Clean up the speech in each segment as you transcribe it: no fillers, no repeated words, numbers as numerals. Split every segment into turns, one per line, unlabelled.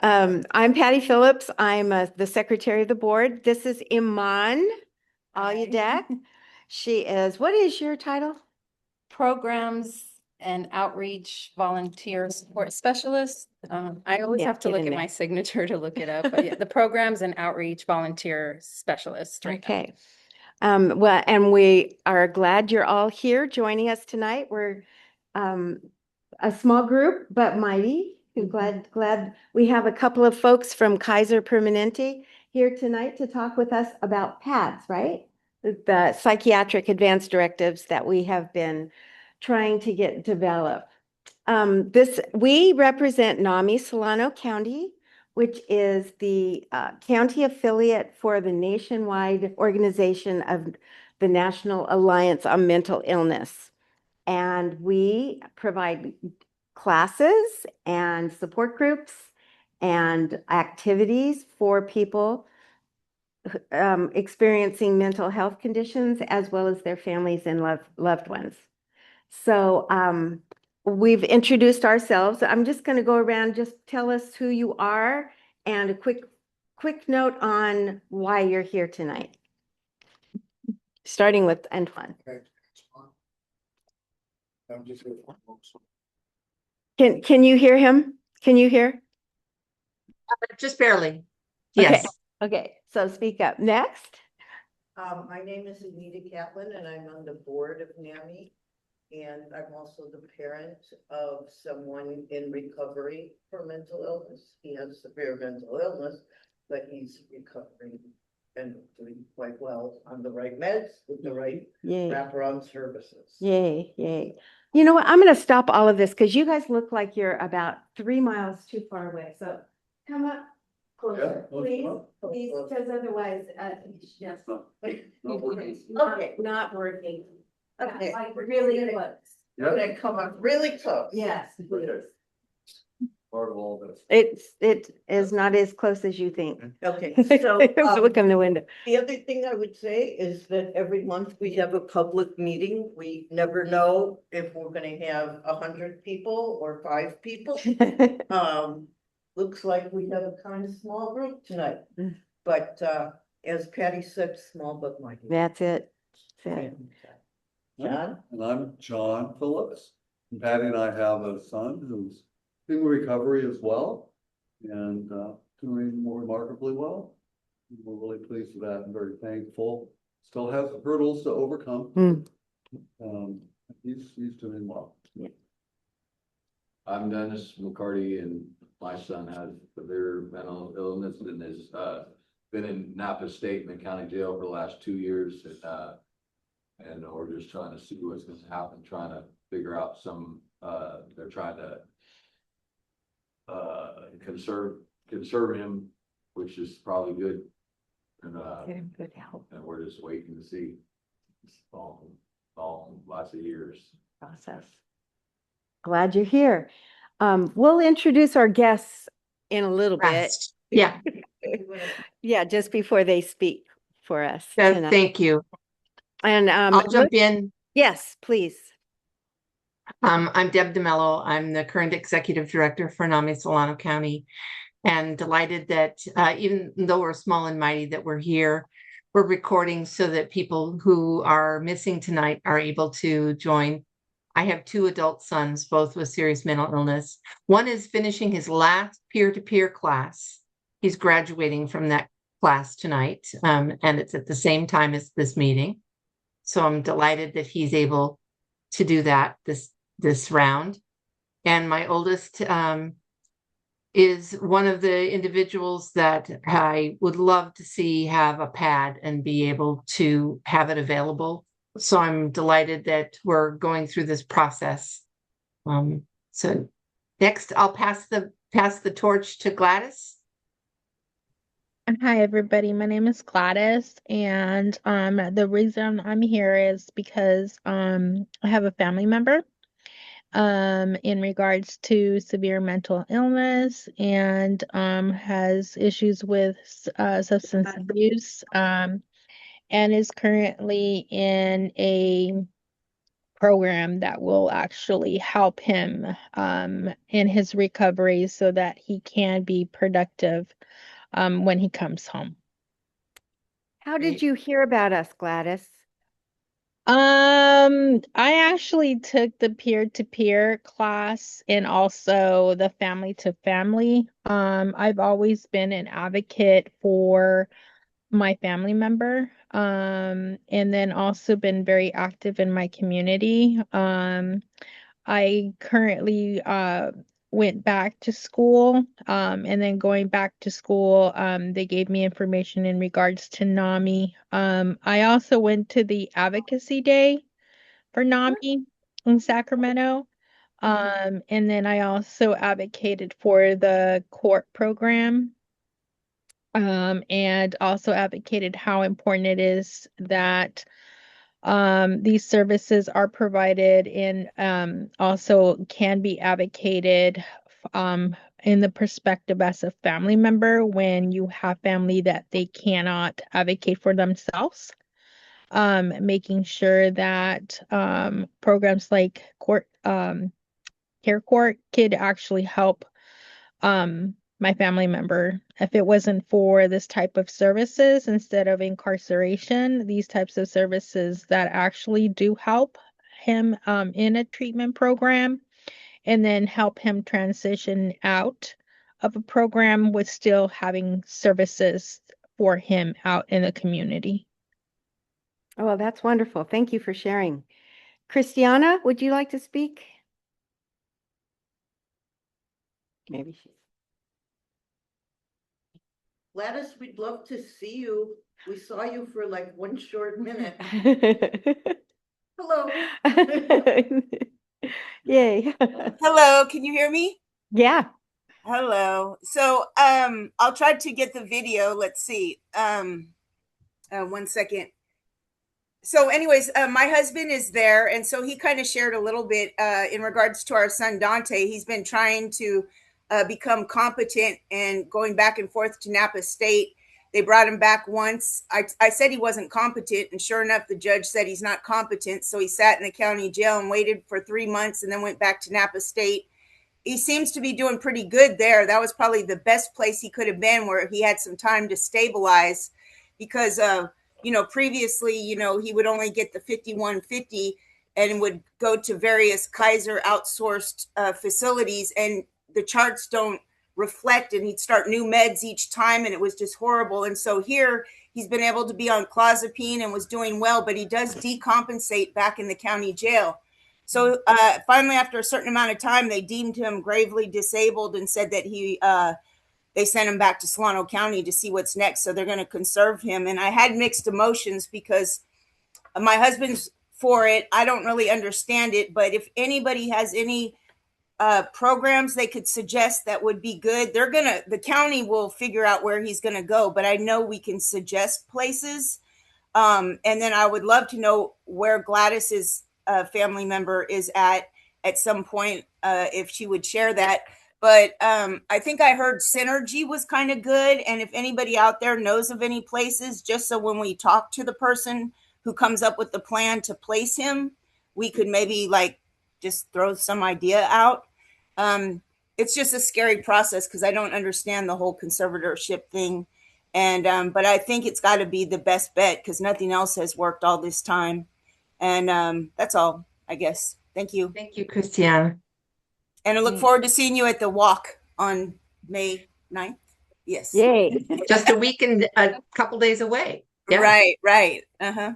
I'm Patty Phillips. I'm the secretary of the board. This is Iman Al-Yadak. She is, what is your title?
Programs and Outreach Volunteer Support Specialist. I always have to look at my signature to look it up, but yeah, the Programs and Outreach Volunteer Specialist right now.
Okay. Well, and we are glad you're all here joining us tonight. We're a small group, but mighty. Glad we have a couple of folks from Kaiser Permanente here tonight to talk with us about PADS, right? The Psychiatric Advance Directives that we have been trying to get developed. We represent NAMI Solano County, which is the county affiliate for the nationwide organization of the National Alliance on Mental Illness. And we provide classes and support groups and activities for people experiencing mental health conditions, as well as their families and loved ones. So we've introduced ourselves. I'm just going to go around, just tell us who you are and a quick note on why you're here tonight. Starting with Antoine. Can you hear him? Can you hear?
Just barely. Yes.
Okay. So speak up. Next.
My name is Anita Catlin, and I'm on the board of NAMI, and I'm also the parent of someone in recovery for mental illness. He has severe mental illness, but he's recovering and doing quite well on the right meds with the right wraparound services.
Yay, yay. You know what? I'm going to stop all of this because you guys look like you're about 3 miles too far away. So come up closer, please, because otherwise, yes. Okay, not working.
Okay,
like really close.
You're gonna come up really close.
Yes, please.
Part of all this.
It is not as close as you think.
Okay, so
Look in the window.
the other thing I would say is that every month we have a public meeting. We never know if we're gonna have 100 people or 5 people. Looks like we have a kind of small group tonight, but as Patty said, small but mighty.
That's it. That's it.
John?
And I'm John Phillips. And Patty and I have a son who's in recovery as well and doing more remarkably well. We're really pleased with that and very thankful. Still has hurdles to overcome. He's doing well.
Yeah.
I'm Dennis McCarty, and my son has severe mental illness and has been in Napa State and County Jail for the last 2 years. And we're just trying to see what's going to happen, trying to figure out some, they're trying to conserve him, which is probably good. And
Get him good help.
and we're just waiting to see. It's all lots of years.
Process. Glad you're here. We'll introduce our guests in a little bit.
Yeah.
Yeah, just before they speak for us tonight.
Thank you.
And
I'll jump in.
Yes, please.
I'm Deb DeMello. I'm the current executive director for NAMI Solano County, and delighted that even though we're small and mighty, that we're here. We're recording so that people who are missing tonight are able to join. I have 2 adult sons, both with serious mental illness. One is finishing his last peer-to-peer class. He's graduating from that class tonight, and it's at the same time as this meeting. So I'm delighted that he's able to do that this round. And my oldest is one of the individuals that I would love to see have a pad and be able to have it available. So I'm delighted that we're going through this process. So next, I'll pass the torch to Gladys.
Hi, everybody. My name is Gladys, and the reason I'm here is because I have a family member in regards to severe mental illness and has issues with substance abuse and is currently in a program that will actually help him in his recovery so that he can be productive when he comes home.
How did you hear about us, Gladys?
I actually took the peer-to-peer class and also the family-to-family. I've always been an advocate for my family member, and then also been very active in my community. I currently went back to school, and then going back to school, they gave me information in regards to NAMI. I also went to the advocacy day for NAMI in Sacramento. And then I also advocated for the court program, and also advocated how important it is that these services are provided and also can be advocated in the perspective as a family member when you have family that they cannot advocate for themselves. Making sure that programs like care court could actually help my family member. If it wasn't for this type of services, instead of incarceration, these types of services that actually do help him in a treatment program and then help him transition out of a program with still having services for him out in the community.
Oh, well, that's wonderful. Thank you for sharing. Christiana, would you like to speak? Maybe she's.
Gladys, we'd love to see you. We saw you for like one short minute. Hello.
Yay.
Hello, can you hear me?
Yeah.
Hello. So I'll try to get the video. Let's see. 1 second. So anyways, my husband is there, and so he kind of shared a little bit in regards to our son Dante. He's been trying to become competent and going back and forth to Napa State. They brought him back once. I said he wasn't competent, and sure enough, the judge said he's not competent. So he sat in the county jail and waited for 3 months and then went back to Napa State. He seems to be doing pretty good there. That was probably the best place he could have been, where he had some time to stabilize, because previously, he would only get the 5150 and would go to various Kaiser outsourced facilities, and the charts don't reflect, and he'd start new meds each time, and it was just horrible. And so here he's been able to be on clozapine and was doing well, but he does decompensate back in the county jail. So finally, after a certain amount of time, they deemed him gravely disabled and said that they sent him back to Solano County to see what's next. So they're going to conserve him. And I had mixed emotions because my husband's for it. I don't really understand it, but if anybody has any programs they could suggest that would be good, the county will figure out where he's going to go. But I know we can suggest places. And then I would love to know where Gladys's family member is at some point, if she would share that. But I think I heard Synergy was kind of good. And if anybody out there knows of any places, just so when we talk to the person who comes up with the plan to place him, we could maybe just throw some idea out. It's just a scary process because I don't understand the whole conservatorship thing. And but I think it's got to be the best bet because nothing else has worked all this time. And that's all, I guess. Thank you.
Thank you, Christiana.
And I look forward to seeing you at the walk on May 9th. Yes.
Yay.
Just a week and a couple days away. Yeah.
Right. Uh-huh.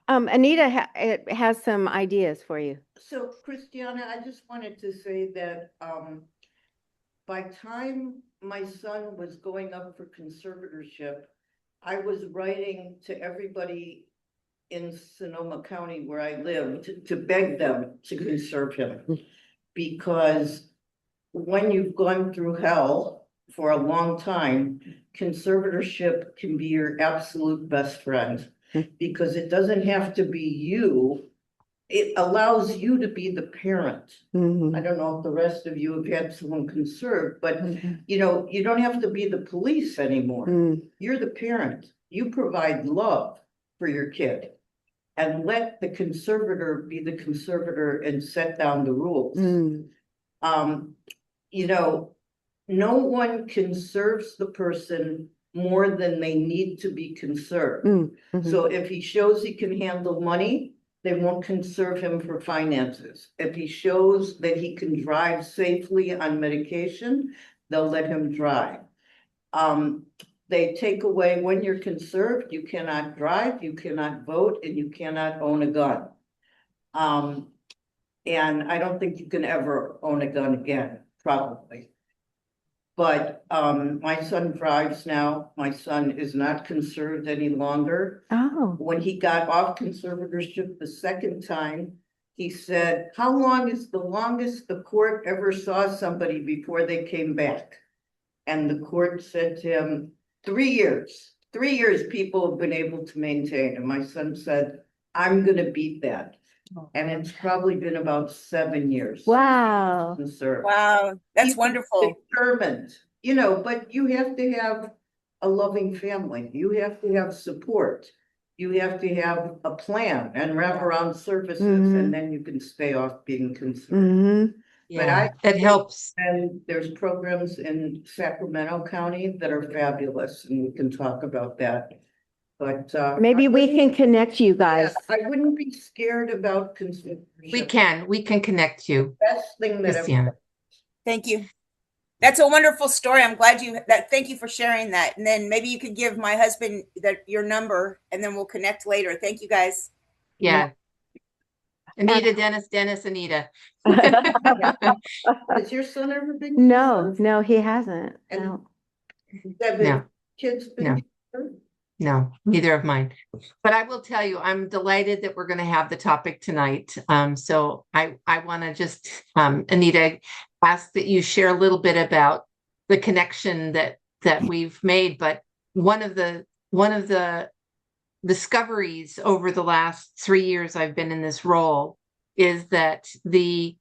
Anita has some ideas for you.
So Christiana, I just wanted to say that by time my son was going up for conservatorship, I was writing to everybody in Sonoma County where I lived to beg them to conserve him. Because when you've gone through hell for a long time, conservatorship can be your absolute best friend, because it doesn't have to be you. It allows you to be the parent.
Mm-hmm.
I don't know if the rest of you have had someone conserved, but you don't have to be the police anymore. You're the parent. You provide love for your kid. and let the conservator be the conservator and set down the rules. You know, no one conserves the person more than they need to be conserved. So if he shows he can handle money, they won't conserve him for finances. If he shows that he can drive safely on medication, they'll let him drive. They take away, when you're conserved, you cannot drive, you cannot vote, and you cannot own a gun. And I don't think you can ever own a gun again, probably. But my son drives now. My son is not conserved any longer.
Oh,
When he got off conservatorship the second time, he said, how long is the longest the court ever saw somebody before they came back? And the court said to him, 3 years. 3 years people have been able to maintain. And my son said, I'm gonna beat that. And it's probably been about 7 years.
wow.
Conserved.
Wow, that's
He's
wonderful.
Determined, you know, but you have to have a loving family. You have to have support. You have to have a plan and wraparound services, and then you can stay off being conserved.
Yeah, it helps.
And there's programs in Sacramento County that are fabulous, and we can talk about that. But
Maybe we can connect you guys.
I wouldn't be scared about conservatorship.
We can connect you,
Best thing that
Christiana.
Thank you. That's a wonderful story. I'm glad thank you for sharing that. And then maybe you could give my husband your number, and then we'll connect later. Thank you guys.
Yeah. Anita, Dennis, Anita.
Has your son ever been?
No, he hasn't.
And
No.
have
No.
kids been?
No.
conserved?
No, neither of mine. But I will tell you, I'm delighted that we're going to have the topic tonight. So I want to just, Anita, ask that you share a little bit about the connection that we've made. But one of the discoveries over the last 3 years I've been in this role is that the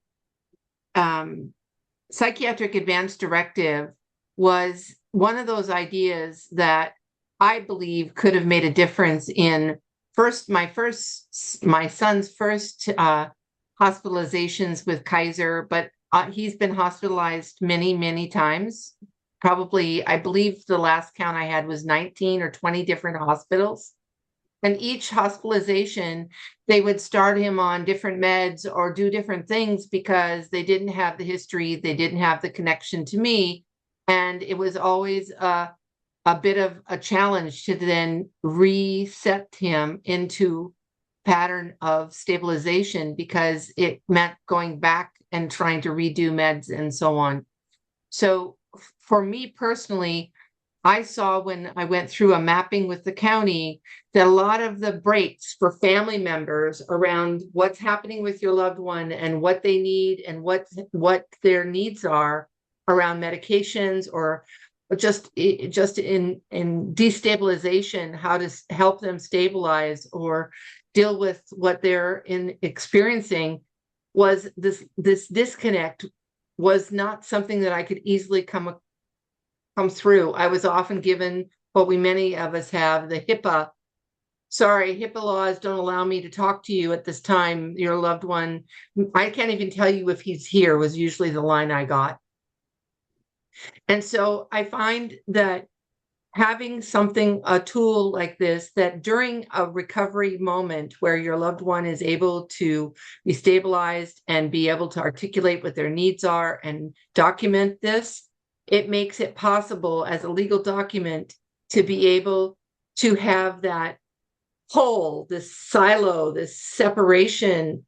Psychiatric Advance Directive was one of those ideas that I believe could have made a difference in my son's first hospitalizations with Kaiser, but he's been hospitalized many, many times. Probably, I believe the last count I had was 19 or 20 different hospitals. And each hospitalization, they would start him on different meds or do different things because they didn't have the history, they didn't have the connection to me. And it was always a bit of a challenge to then reset him into pattern of stabilization because it meant going back and trying to redo meds and so on. So for me personally, I saw when I went through a mapping with the county that a lot of the breaks for family members around what's happening with your loved one and what they need and what their needs are around medications or just in destabilization, how to help them stabilize or deal with what they're experiencing, was this disconnect was not something that I could easily come through. I was often given what many of us have, the HIPAA. Sorry, HIPAA laws don't allow me to talk to you at this time, your loved one. I can't even tell you if he's here, was usually the line I got. And so I find that having a tool like this, that during a recovery moment where your loved one is able to be stabilized and be able to articulate what their needs are and document this, it makes it possible as a legal document to be able to have that hole, this silo, this separation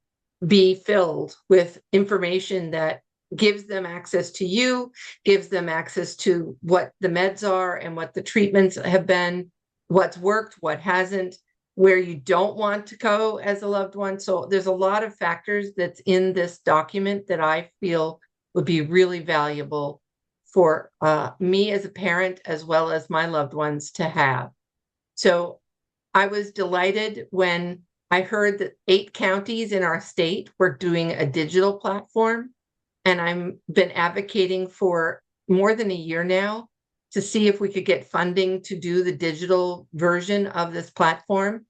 be filled with information that gives them access to you, gives them access to what the meds are and what the treatments have been, what's worked, what hasn't, where you don't want to go as a loved one. So there's a lot of factors that's in this document that I feel would be really valuable for me as a parent, as well as my loved ones to have. So I was delighted when I heard that 8 counties in our state were doing a digital platform. And I've been advocating for more than a year now to see if we could get funding to do the digital version of this platform.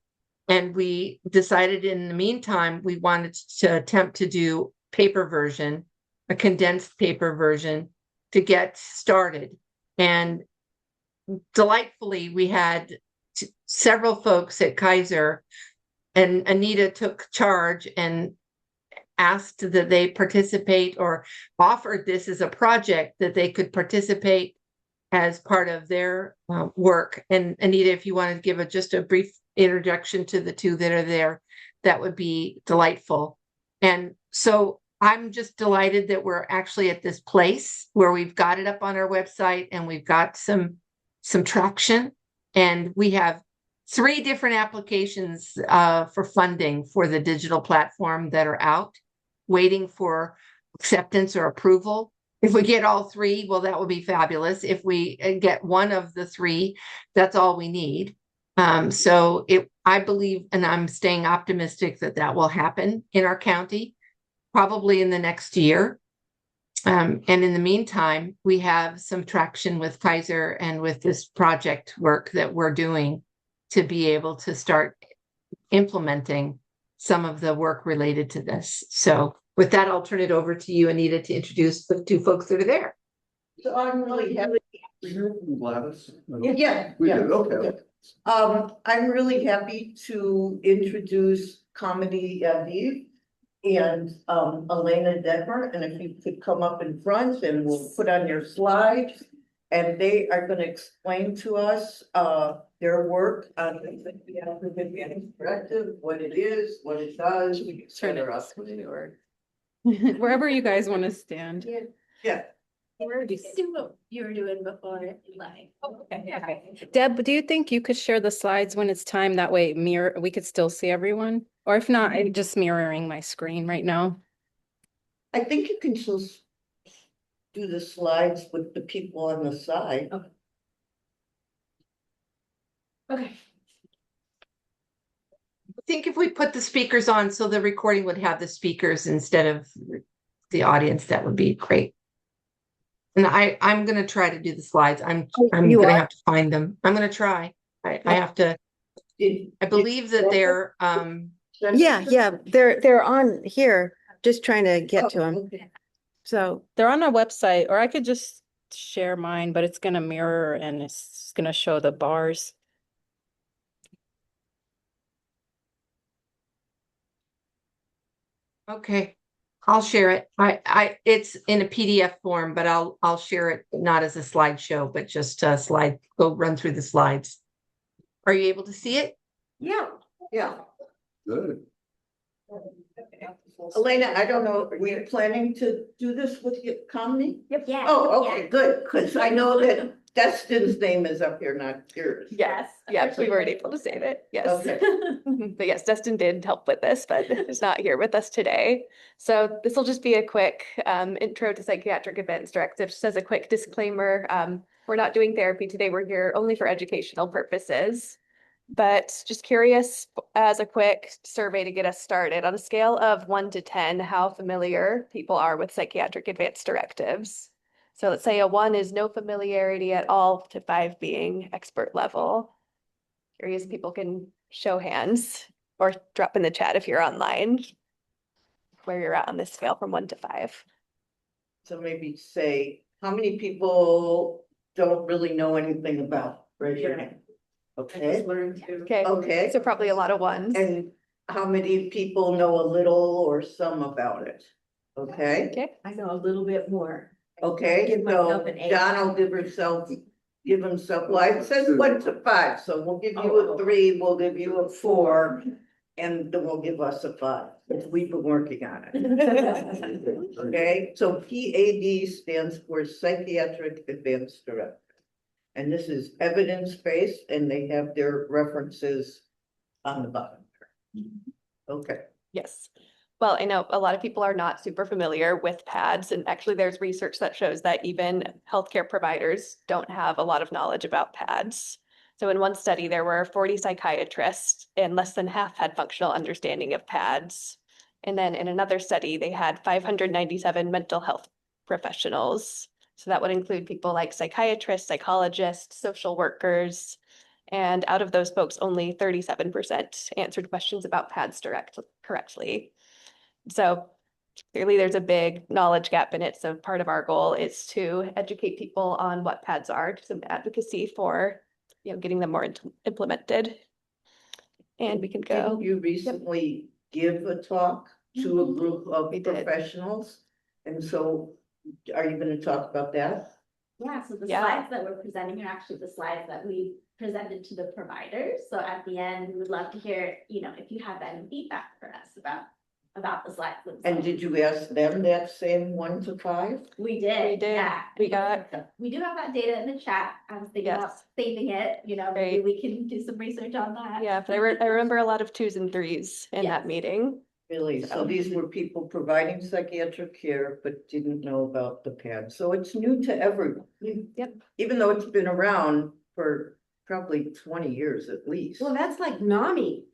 And we decided in the meantime, we wanted to attempt to do paper version, a condensed paper version to get started. And delightfully, we had several folks at Kaiser, and Anita took charge and asked that they participate, or offered this as a project that they could participate as part of their work. And Anita, if you want to give just a brief introduction to the two that are there, that would be delightful. And so I'm just delighted that we're actually at this place where we've got it up on our website and we've got some traction, and we have 3 different applications for funding for the digital platform that are out, waiting for acceptance or approval. If we get all 3, well, that would be fabulous. If we get one of the 3, that's all we need. So I believe, and I'm staying optimistic that that will happen in our county, probably in the next year. And in the meantime, we have some traction with Kaiser and with this project work that we're doing to be able to start implementing some of the work related to this. So with that, I'll turn it over to you, Anita, to introduce the 2 folks that are there.
So I'm really happy.
We heard from Gladys?
Yeah.
We
yeah.
did, okay.
I'm really happy to introduce Comedy Aviv and Elena Detmer, and if you could come up in front and we'll put on your slides, and they are going to explain to us their work on the Psychiatric Advance Directive, what it is, what it does, etc.
Or wherever you guys want to stand.
Yeah.
Do what you were doing before, like.
Okay. Deb, do you think you could share the slides when it's time? That way we could still see everyone? Or if not, I'm just mirroring my screen right now.
I think you can still do the slides with the people on the side.
Okay.
I think if we put the speakers on, so the recording would have the speakers instead of the audience, that would be great. And I'm going to try to do the slides. I'm going to have to find them. I'm going to try. I have to. I believe that they're.
Yeah, they're on here, just trying to get to them.
Okay.
So
They're on our website, or I could just share mine, but it's going to mirror and it's going to show the bars.
Okay, I'll share it. It's in a PDF form, but I'll share it not as a slideshow, but just a slide. Go run through the slides. Are you able to see it?
Yeah.
Good.
Elena, I don't know, were you planning to do this with your comedy?
Yep. Yeah.
Oh, okay, good, because I know that Destin's name is up here, not yours.
Yes, we weren't able to save it, yes.
Okay.
But yes, Destin did help with this, but is not here with us today. So this will just be a quick intro to Psychiatric Advance Directives. Just as a quick disclaimer, we're not doing therapy today. We're here only for educational purposes. But just curious, as a quick survey to get us started, on a scale of 1 to 10, how familiar people are with Psychiatric Advance Directives? So let's say a 1 is no familiarity at all, to 5 being expert level. Curious, people can show hands or drop in the chat if you're online, where you're at on this scale from 1 to 5.
So maybe say, how many people don't really know anything about? Raise your hand. Okay,
Okay,
okay,
so probably a lot of 1s.
and how many people know a little or some about it? Okay,
Okay,
I know a little bit more.
okay,
Give myself an 8.
Don will give himself, well, it says 1 to 5, so we'll give you a 3, we'll give you a 4, and then we'll give us a 5, because we've been working on it. Okay, so PAD stands for Psychiatric Advance Directive. And this is evidence-based, and they have their references on the bottom. Okay.
yes. Well, I know a lot of people are not super familiar with PADs, and actually there's research that shows that even healthcare providers don't have a lot of knowledge about PADs. So in one study, there were 40 psychiatrists and less than half had functional understanding of PADs. And then in another study, they had 597 mental health professionals. So that would include people like psychiatrists, psychologists, social workers, And out of those folks, only 37% answered questions about pads correctly. So clearly there's a big knowledge gap in it. So part of our goal is to educate people on what pads are, do some advocacy for, getting them more implemented. And we can go.
Didn't you recently give a talk to a group of
We did.
professionals? And so are you gonna talk about that?
Yeah, so the
Yeah.
slides that we're presenting are actually the slides that we presented to the providers. So at the end, we would love to hear, if you have any feedback for us about the slides
And
themselves.
did you ask them that same 1 to 5?
We did.
We did.
Yeah.
We got-
We do have that data in the chat. I was thinking about
Yes.
saving it, maybe
Great.
we can do some research on that.
Yeah, but I remember a lot of 2s and 3s in that
Yes.
meeting.
Really? So these were people providing psychiatric care, but didn't know about the pad. So it's new to everyone.
Yep.
Even though it's been around for probably 20 years at least.
Well, that's like NAMI.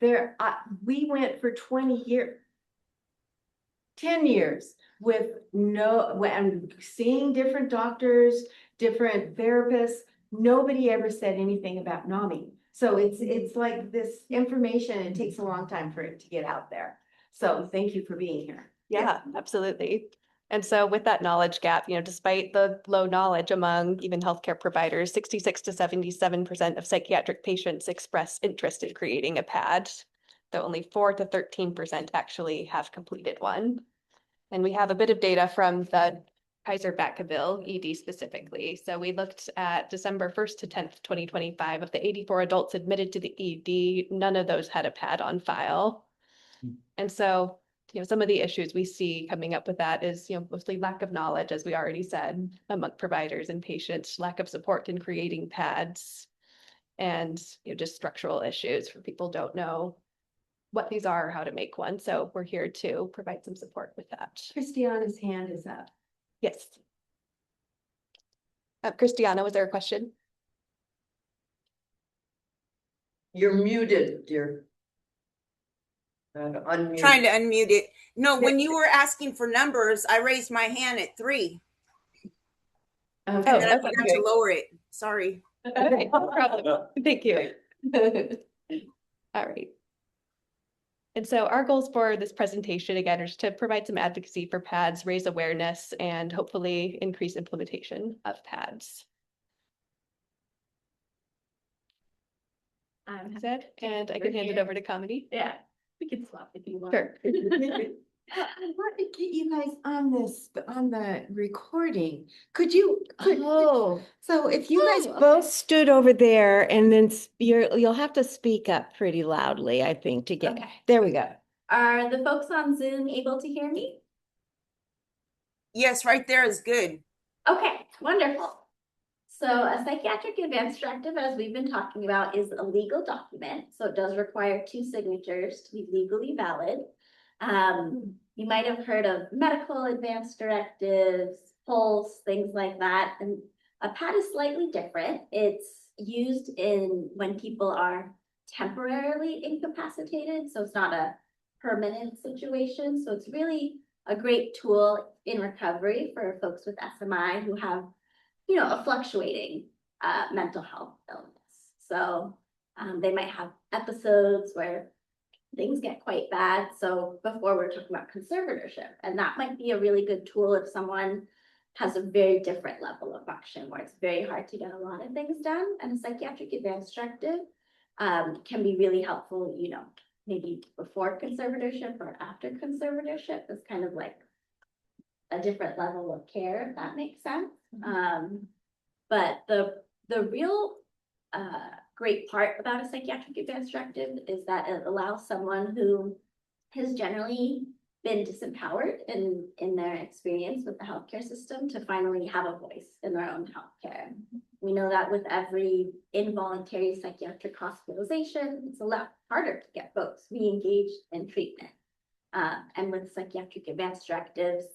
We went for 20 years. 10 years with and seeing different doctors, different therapists. Nobody ever said anything about NAMI. So it's like this information, it takes a long time for it to get out there. So thank you for being here.
Yeah, absolutely. And so with that knowledge gap, despite the low knowledge among even healthcare providers, 66 to 77% of psychiatric patients express interest in creating a PAD, though only 4 to 13% actually have completed one. And we have a bit of data from the Kaiser-Vacaville ED specifically. So we looked at December 1st to 10th, 2025, of the 84 adults admitted to the ED, none of those had a PAD on file. And so, some of the issues we see coming up with that is, mostly lack of knowledge, as we already said, among providers and patients, lack of support in creating PADs, and, just structural issues where people don't know what these are or how to make one. So we're here to provide some support with that.
Christiana's hand is up.
Yes. Christiana, was there a question?
You're muted, dear. Unmute.
Trying to unmute it. No, when you were asking for numbers, I raised my hand at 3. And then I forgot to lower it. Sorry.
Okay, no problem. Thank you. All right. And so our goals for this presentation, again, is to provide some advocacy for PADs, raise awareness, and hopefully increase implementation of PADs. That's it. And I can hand it over to Comedy.
Yeah, we can swap if you want.
Sure.
I want to get you guys on the recording. Could you? So if you guys
okay.
both stood over there and then you'll have to speak up pretty loudly, I think, to get,
Okay.
there we go.
Are the folks on Zoom able to hear me?
Yes, right there is good.
Okay, wonderful. So a psychiatric advance directive, as we've been talking about, is a legal document. So it does require 2 signatures to be legally valid. You might have heard of medical advance directives, PULSE, things like that. And a PAD is slightly different. It's used when people are temporarily incapacitated. So it's not a permanent situation. So it's really a great tool in recovery for folks with SMI who have, a fluctuating mental health illness. So they might have episodes where things get quite bad. So before we're talking about conservatorship, and that might be a really good tool if someone has a very different level of function where it's very hard to get a lot of things done. And a psychiatric advance directive can be really helpful, maybe before conservatorship or after conservatorship. It's kind of like a different level of care, if that makes sense. But the real great part about a psychiatric advance directive is that it allows someone who has generally been disempowered in their experience with the healthcare system to finally have a voice in their own healthcare. We know that with every involuntary psychiatric hospitalization, it's a lot harder to get folks re-engaged in treatment. And with psychiatric advance directives,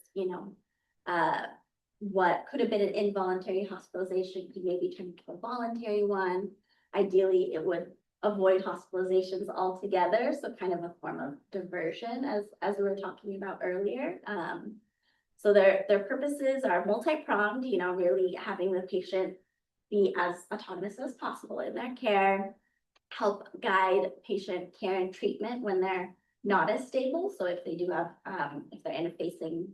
what could have been an involuntary hospitalization could maybe turn into a voluntary one. Ideally, it would avoid hospitalizations altogether, so kind of a form of diversion, as we were talking about earlier. So their purposes are multi-pronged, really having the patient be as autonomous as possible in their care, help guide patient care and treatment when they're not as stable. So if they do have, if they're interfacing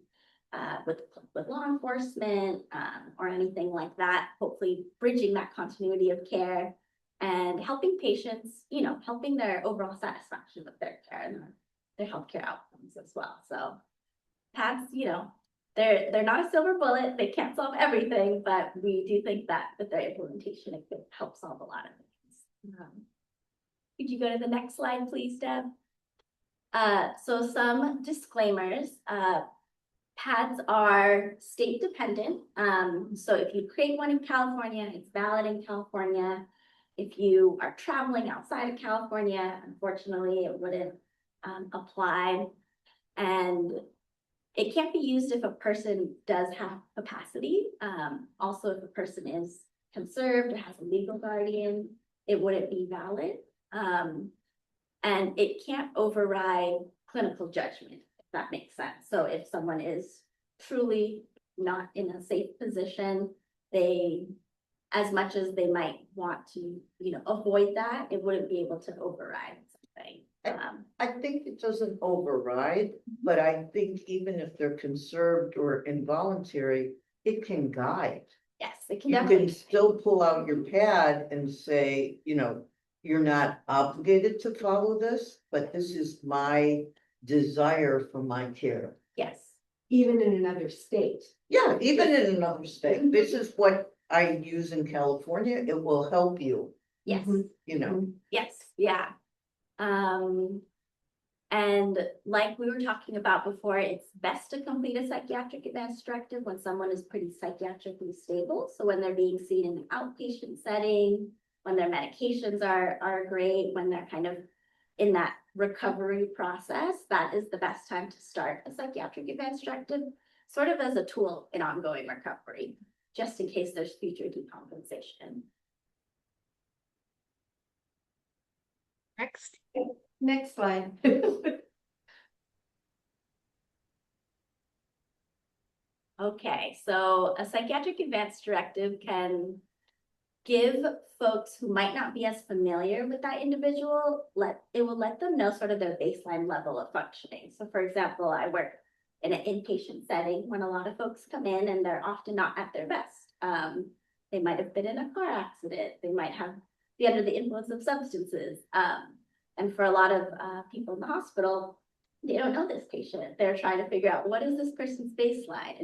with law enforcement or anything like that, hopefully bridging that continuity of care and helping patients, you know, helping their overall satisfaction with their care and their healthcare outcomes as well. So PADS, you know, they're not a silver bullet. They can't solve everything, but we do think that with their implementation, it could help solve a lot of things. Could you go to the next slide, please, Deb? So some disclaimers. PADS are state dependent. So if you create one in California, it's valid in California. If you are traveling outside of California, unfortunately, it wouldn't apply. And it can't be used if a person does have capacity. Also, if a person is conserved or has a legal guardian, it wouldn't be valid. And it can't override clinical judgment, if that makes sense. So if someone is truly not in a safe position, they, as much as they might want to, you know, avoid that, it wouldn't be able to override something.
I think it doesn't override, but I think even if they're conserved or involuntary, it can guide.
Yes, it can
You
definitely.
can still pull out your pad and say, you know, you're not obligated to follow this, but this is my desire for my care.
Yes.
Even in another state.
Yeah, even in another state, this is what I use in California. It will help you,
Yes.
you know.
Yes. Yeah. And like we were talking about before, it's best to complete a psychiatric advance directive when someone is pretty psychiatrically stable. So when they're being seen in an outpatient setting, when their medications are great, when they're kind of in that recovery process, that is the best time to start a psychiatric advance directive, sort of as a tool in ongoing recovery, just in case there's future decompensation.
Next.
Next slide.
Okay, so a psychiatric advance directive can give folks who might not be as familiar with that individual, it will let them know sort of their baseline level of functioning. So for example, I work in an inpatient setting when a lot of folks come in and they're often not at their best. They might have been in a car accident. They might be under the influence of substances. And for a lot of people in the hospital, they don't know this patient. They're trying to figure out, what is this person's baseline?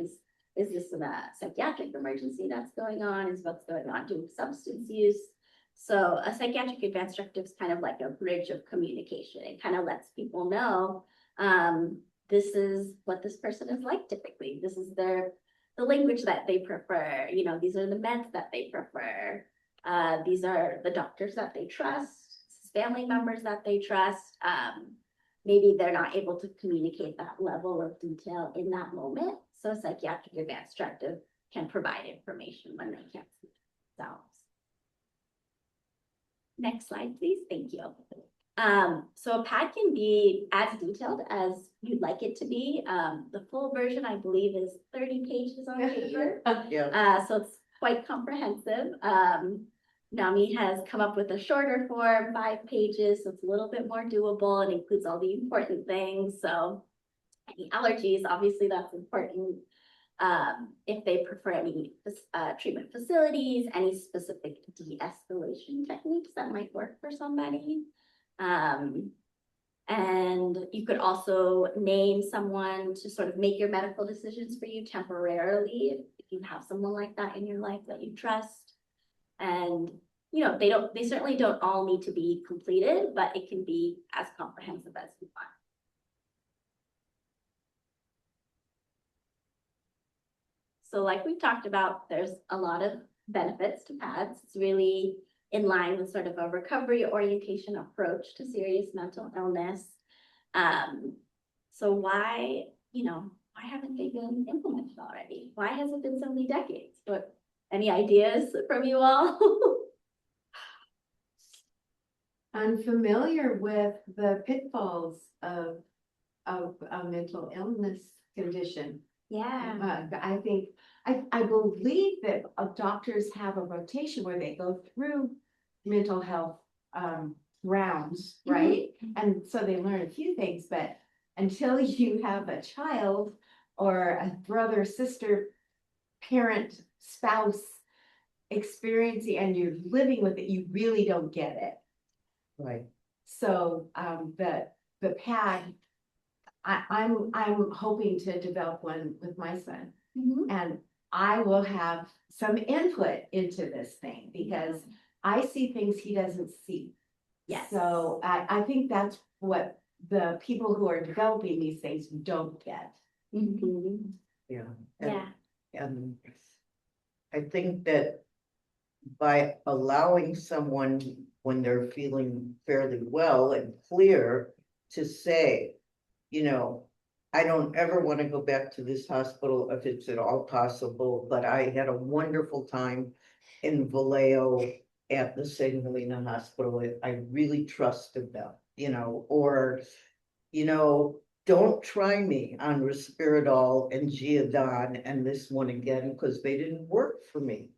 Is this a psychiatric emergency that's going on? Is what's going on due to substance use? So a psychiatric advance directive is kind of like a bridge of communication. It kind of lets people know this is what this person is like typically. This is the language that they prefer. You know, these are the meds that they prefer. These are the doctors that they trust, family members that they trust. Maybe they're not able to communicate that level of detail in that moment. So a psychiatric advance directive can provide information when they can't see themselves. Next slide, please. Thank you. So a PAD can be as detailed as you'd like it to be. The full version, I believe, is 30 pages on paper.
Yeah.
So it's quite comprehensive. NAMI has come up with a shorter form, 5 pages, so it's a little bit more doable and includes all the important things. So any allergies, obviously that's important. If they prefer any treatment facilities, any specific de-escalation techniques that might work for somebody. And you could also name someone to sort of make your medical decisions for you temporarily if you have someone like that in your life that you trust. And, you know, they certainly don't all need to be completed, but it can be as comprehensive as you want. So like we've talked about, there's a lot of benefits to PADS. It's really in line with sort of a recovery orientation approach to serious mental illness. So why haven't they been implemented already? Why has it been so many decades? But any ideas from you all?
I'm familiar with the pitfalls of a mental illness condition.
Yeah.
I believe that doctors have a rotation where they go through mental health rounds,
Mhm.
right? And so they learn a few things, but until you have a child or a brother, sister, parent, spouse experiencing and you're living with it, you really don't get it.
Right.
So the pad, I'm hoping to develop one with my son,
Mhm.
and I will have some input into this thing because I see things he doesn't see.
Yes.
So I think that's what the people who are developing these things don't get.
Mhm.
Yeah.
Yeah.
And I think that by allowing someone, when they're feeling fairly well and clear, to say, you know, I don't ever want to go back to this hospital if it's at all possible, but I had a wonderful time in Vallejo at the St. Helena Hospital. I really trusted them, or, don't try me on Risperidol and Giadon and this one again, because they didn't work for me.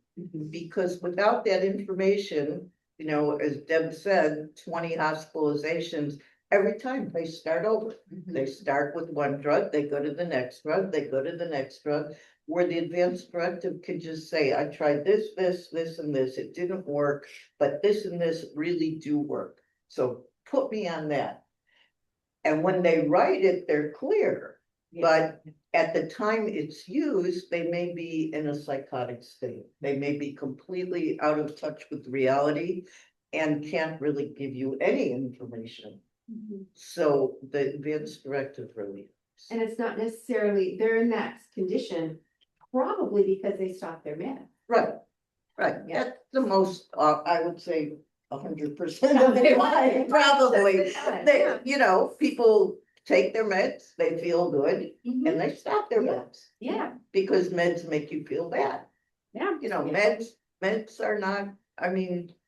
Because without that information, as Deb said, 20 hospitalizations, every time they start over. They start with one drug, they go to the next drug, they go to the next drug, where the advanced directive could just say, I tried this, and this, it didn't work, but this and this really do work. So put me on that. And when they write it, they're clear. But at the time it's used, they may be in a psychotic state. They may be completely out of touch with reality and can't really give you any information. So the advance directive really.
And it's not necessarily, they're in that condition probably because they stopped their meds.
Right.
Yeah.
That's the most, I would say 100% of the time, probably. They, people take their meds, they feel good,
Mhm.
and they stop their meds.
Yeah.
Because meds make you feel bad.
Yeah.
Meds are not,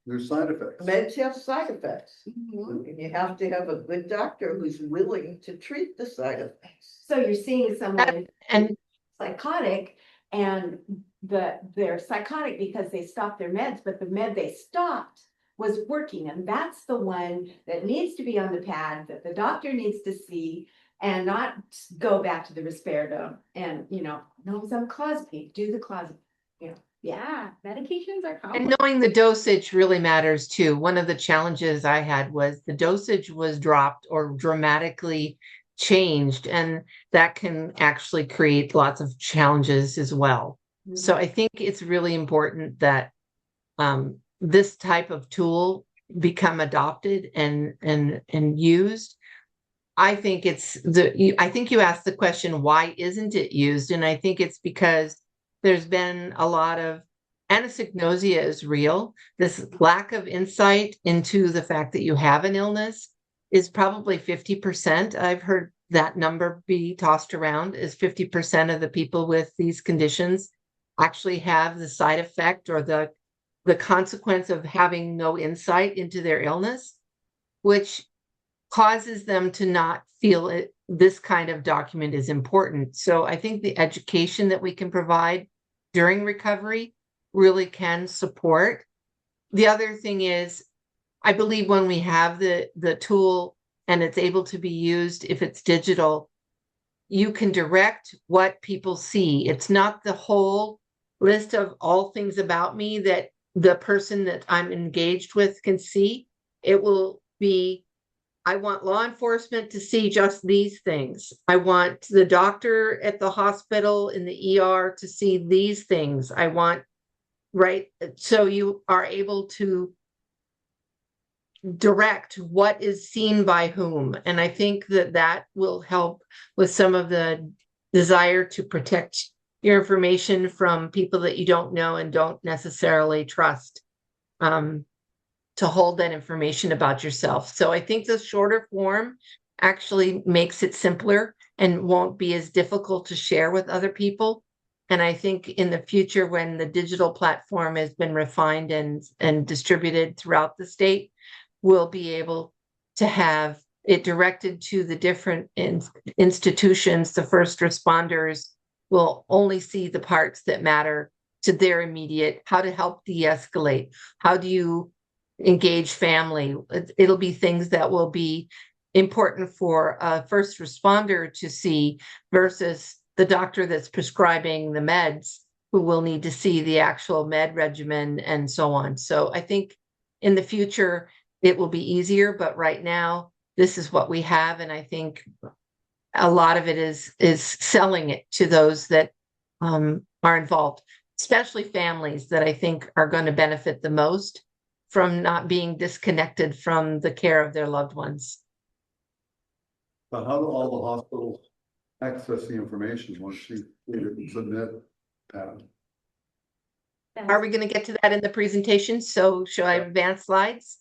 There's side effects.
meds have side effects.
Mhm.
And you have to have a good doctor who's willing to treat the side effects.
So you're seeing someone
And
psychotic and they're psychotic because they stopped their meds, but the med they stopped was working. And that's the one that needs to be on the pad that the doctor needs to see and not go back to the risperidone and, no, some clozapine, do the clozapine.
Yeah, medications are
And
complex.
knowing the dosage really matters too. One of the challenges I had was the dosage was dropped or dramatically changed, and that can actually create lots of challenges as well. So I think it's really important that this type of tool become adopted and used. I think I think you asked the question, why isn't it used? And I think it's because there's been a lot of anosognosia is real. This lack of insight into the fact that you have an illness is probably 50%. I've heard that number be tossed around, is 50% of the people with these conditions actually have the side effect or the consequence of having no insight into their illness, which causes them to not feel it. This kind of document is important. So I think the education that we can provide during recovery really can support. The other thing is, I believe when we have the tool and it's able to be used, if it's digital, you can direct what people see. It's not the whole list of all things about me that the person that I'm engaged with can see. It will be, I want law enforcement to see just these things. I want the doctor at the hospital in the ER to see these things. I want, right? So you are able to direct what is seen by whom. And I think that will help with some of the desire to protect your information from people that you don't know and don't necessarily trust. To hold that information about yourself. So I think the shorter form actually makes it simpler and won't be as difficult to share with other people. And I think in the future, when the digital platform has been refined and distributed throughout the state, we'll be able to have it directed to the different institutions. The first responders will only see the parts that matter to their immediate, how to help de-escalate. How do you engage family. It'll be things that will be important for a first responder to see versus the doctor that's prescribing the meds, who will need to see the actual med regimen and so on. So I think in the future it will be easier, but right now this is what we have. And I think a lot of it is selling it to those that are involved, especially families that I think are going to benefit the most from not being disconnected from the care of their loved ones.
But how do all the hospitals access the information once you submit that?
Are we going to get to that in the presentation? So should I advance slides?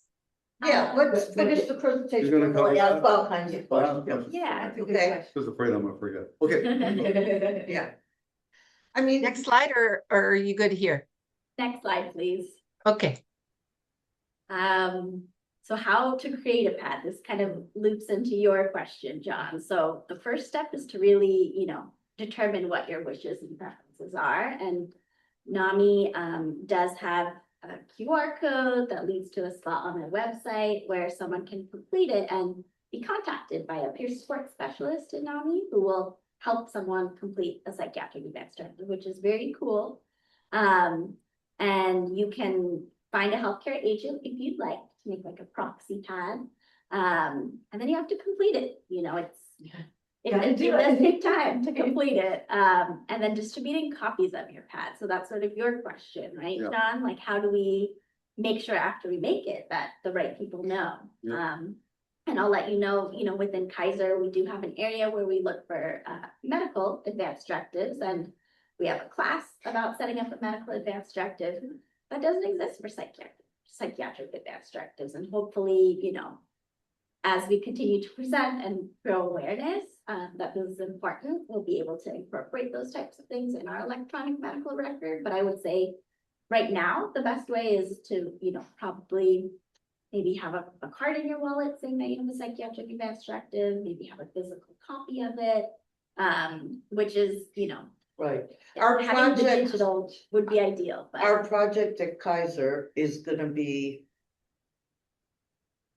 Yeah, let's finish the presentation.
You're gonna
We'll
cover
ask
that?
all kinds of questions.
Yeah.
Okay.
Just afraid I'm gonna forget. Okay.
Yeah. I mean.
Next slide, or are you good here?
Next slide, please.
Okay.
So how to create a pad, this kind of loops into your question, John. So the first step is to really, determine what your wishes and preferences are. And NAMI does have a QR code that leads to a slot on their website where someone can complete it and be contacted by a peer support specialist in NAMI who will help someone complete a psychiatric advance directive, which is very cool. And you can find a healthcare agent if you'd like to make like a proxy pad. And then you have to complete it. It does take time to complete it. And then distributing copies of your pad. So that's sort of your question, right,
Yeah.
John? Like, how do we make sure after we make it that the right people know?
Yeah.
And I'll let you know, within Kaiser, we do have an area where we look for medical advance directives, and we have a class about setting up a medical advance directive that doesn't exist for psychiatric advance directives. And hopefully, as we continue to present and grow awareness that this is important, we'll be able to incorporate those types of things in our electronic medical record. But I would say right now, the best way is to, probably maybe have a card in your wallet saying that you have a psychiatric advance directive, maybe have a physical copy of it, which is,
Right. Our
having the
project,
digital would be ideal. But
our project at Kaiser is gonna be,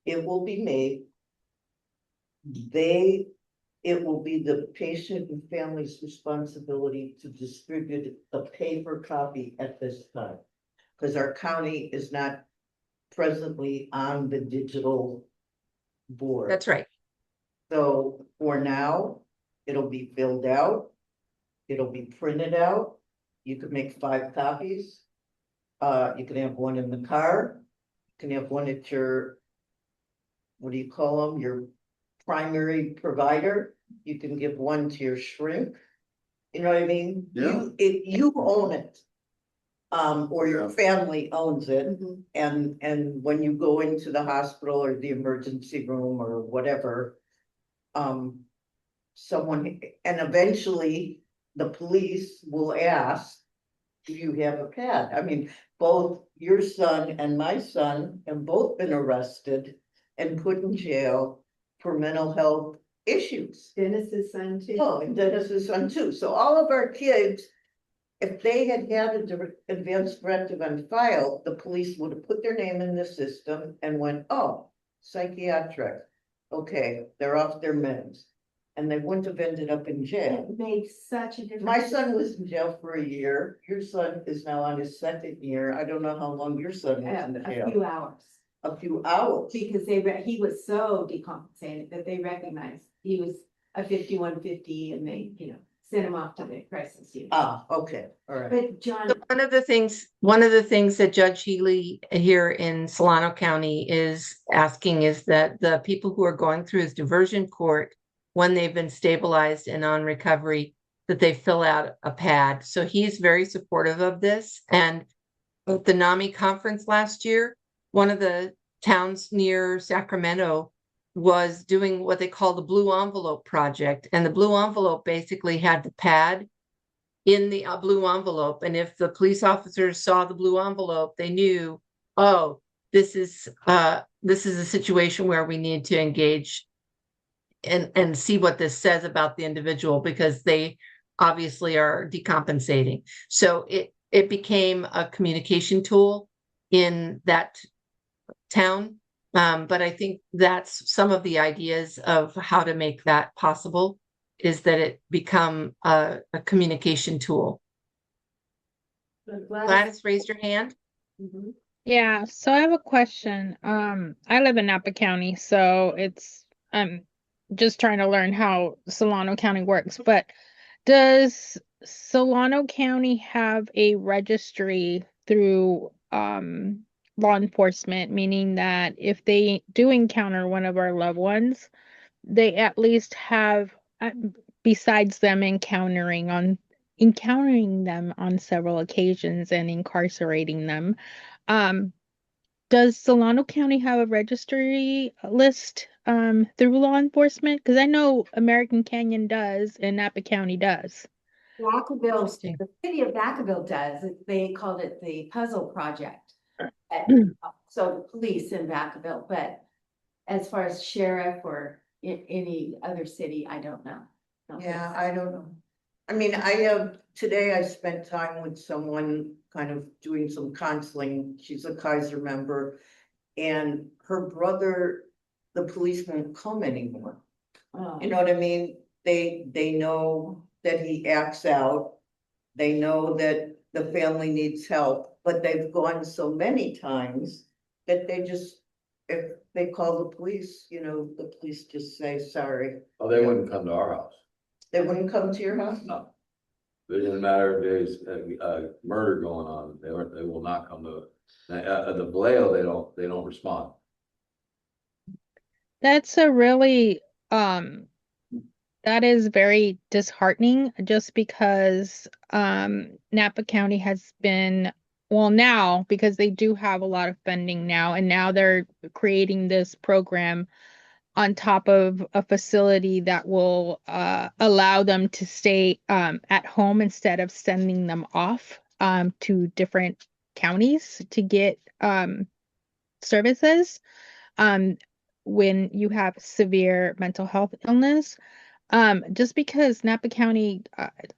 it will be made. It will be the patient and family's responsibility to distribute a paper copy at this time. Because our county is not presently on the digital board.
That's right.
So for now, it'll be filled out. It'll be printed out. You could make 5 copies. You can have one in the car. You can have one at your, what do you call them? Your primary provider. You can give one to your shrink. You know what I mean?
Yeah.
You own it. Or your
Yeah.
family owns it. And when you go into the hospital or the emergency room or whatever, someone, and eventually the police will ask, do you have a pad? I mean, both your son and my son have both been arrested and put in jail for mental health issues.
Dennis's son too.
Oh, and Dennis's son too. So all of our kids, if they had an advance directive on file, the police would have put their name in the system and went, oh, psychiatric. Okay, they're off their meds. And they wouldn't have ended up in jail.
It makes such a difference.
My son was in jail for a year. Your son is now on his 2nd year. I don't know how long your son was in
A
jail.
few hours,
A few hours.
because he was so decompensated that they recognized he was a 5150 and they, sent him off to the crisis unit.
Ah, okay, all right.
But John,
So one of the things that Judge Healy here in Solano County is asking is that the people who are going through his diversion court, when they've been stabilized and on recovery, that they fill out a pad. So he's very supportive of this. And at the NAMI conference last year, one of the towns near Sacramento was doing what they call the Blue Envelope Project. And the Blue Envelope basically had the pad in the blue envelope. And if the police officers saw the blue envelope, they knew, oh, this is a situation where we need to engage and see what this says about the individual, because they obviously are decompensating. So it became a communication tool in that town. But I think that's some of the ideas of how to make that possible, is that it become a communication tool. Gladys, raised your hand.
Mhm.
Yeah, so I have a question. I live in Napa County, so I'm just trying to learn how Solano County works. But does Solano County have a registry through law enforcement, meaning that if they do encounter one of our loved ones, they at least have, besides them encountering them on several occasions and incarcerating them, um, does Solano County have a registry list through law enforcement? Because I know American Canyon does and Napa County does.
Vacaville,
Interesting.
the city of Vacaville does, they called it the Puzzle Project. So police in Vacaville, but as far as sheriff or any other city, I don't know.
Yeah, I don't know. I mean, today I spent time with someone kind of doing some counseling. She's a Kaiser member. And her brother, the police won't come anymore.
Oh.
You know what I mean? They know that he acts out. They know that the family needs help, but they've gone so many times that if they call the police, the police just say, sorry.
Oh, they wouldn't come to our house.
They wouldn't come to your house?
No. It doesn't matter if there's a murder going on, they will not come to the Vallejo, they don't respond.
That's a really that is very disheartening, just because Napa County has been, well, now, because they do have a lot of funding now, and now they're creating this program on top of a facility that will allow them to stay at home instead of sending them off to different counties to get services when you have severe mental health illness. Just because Napa County,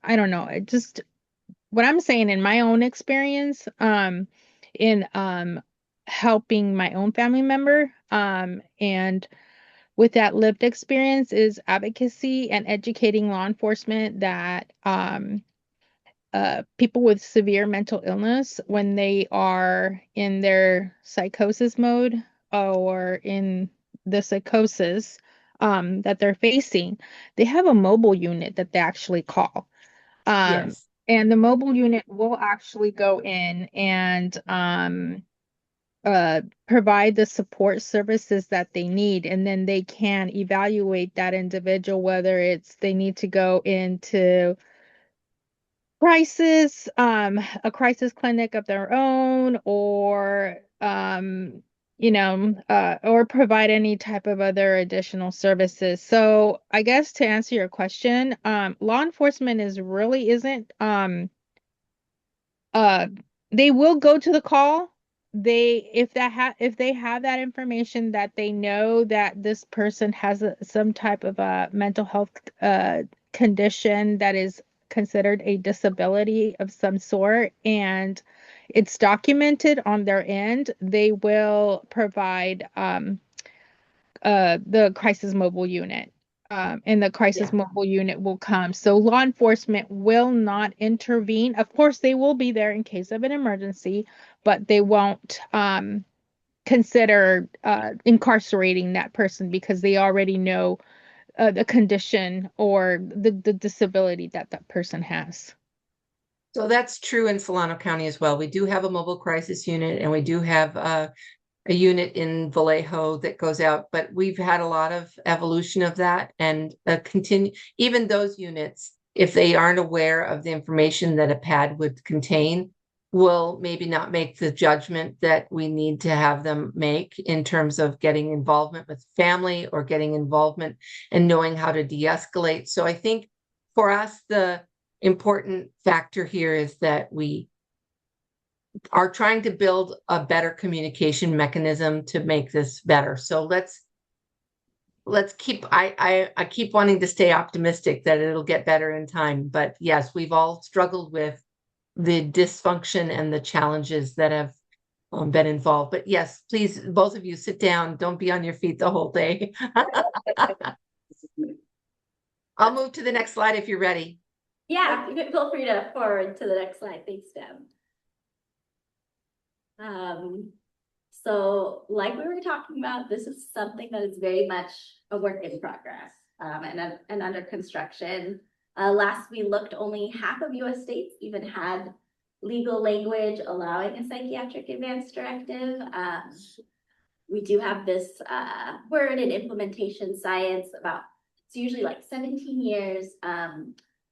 I don't know, it just, what I'm saying in my own experience, in helping my own family member, and with that lived experience, is advocacy and educating law enforcement that people with severe mental illness, when they are in their psychosis mode or in the psychosis that they're facing, they have a mobile unit that they actually call.
Yes.
And the mobile unit will actually go in and provide the support services that they need, and then they can evaluate that individual, whether it's they need to go into a crisis clinic of their own, or or provide any type of other additional services. So I guess to answer your question, law enforcement isn't uh they will go to the call. If they have that information, that they know that this person has some type of a mental health condition that is considered a disability of some sort, and it's documented on their end, they will provide the crisis mobile unit. And the crisis mobile unit will come. So law enforcement will not intervene. Of course, they will be there in case of an emergency, but they won't consider incarcerating that person, because they already know the condition or the disability that that person has.
So that's true in Solano County as well. We do have a mobile crisis unit, and we do have a unit in Vallejo that goes out, but we've had a lot of evolution of that, and even those units, if they aren't aware of the information that a pad would contain, will maybe not make the judgment that we need to have them make in terms of getting involvement with family or getting involvement and knowing how to de-escalate. So I think for us, the important factor here is that we are trying to build a better communication mechanism to make this better. So let's keep, I keep wanting to stay optimistic that it'll get better in time. But yes, we've all struggled with the dysfunction and the challenges that have been involved. But yes, please, both of you sit down. Don't be on your feet the whole day. I'll move to the next slide if you're ready.
Yeah, you can feel free to forward to the next slide. Thanks, Deb. So like we were talking about, this is something that is very much a work in progress and under construction. Last we looked, only half of US states even had legal language allowing a psychiatric advance directive. We do have this word in implementation science about, it's usually like 17 years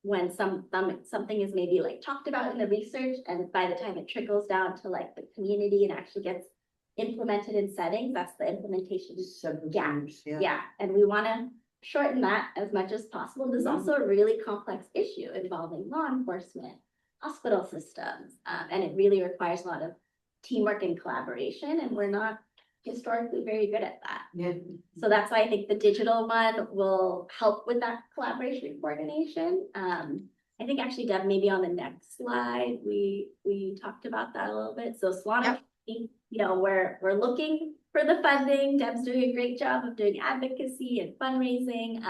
when something is maybe like talked about in the research, and by the time it trickles down to like the community and actually gets implemented in settings, that's the implementation gap. Yeah, and we want to shorten that as much as possible. This is also a really complex issue involving law enforcement, hospital systems, and it really requires a lot of teamwork and collaboration, and we're not historically very good at that.
Yeah.
So that's why I think the digital one will help with that collaboration and coordination. I think actually, Deb, maybe on the next slide, we talked about that a little bit. So Solano County, you know, we're looking for the funding. Deb's doing a great job of doing advocacy and fundraising.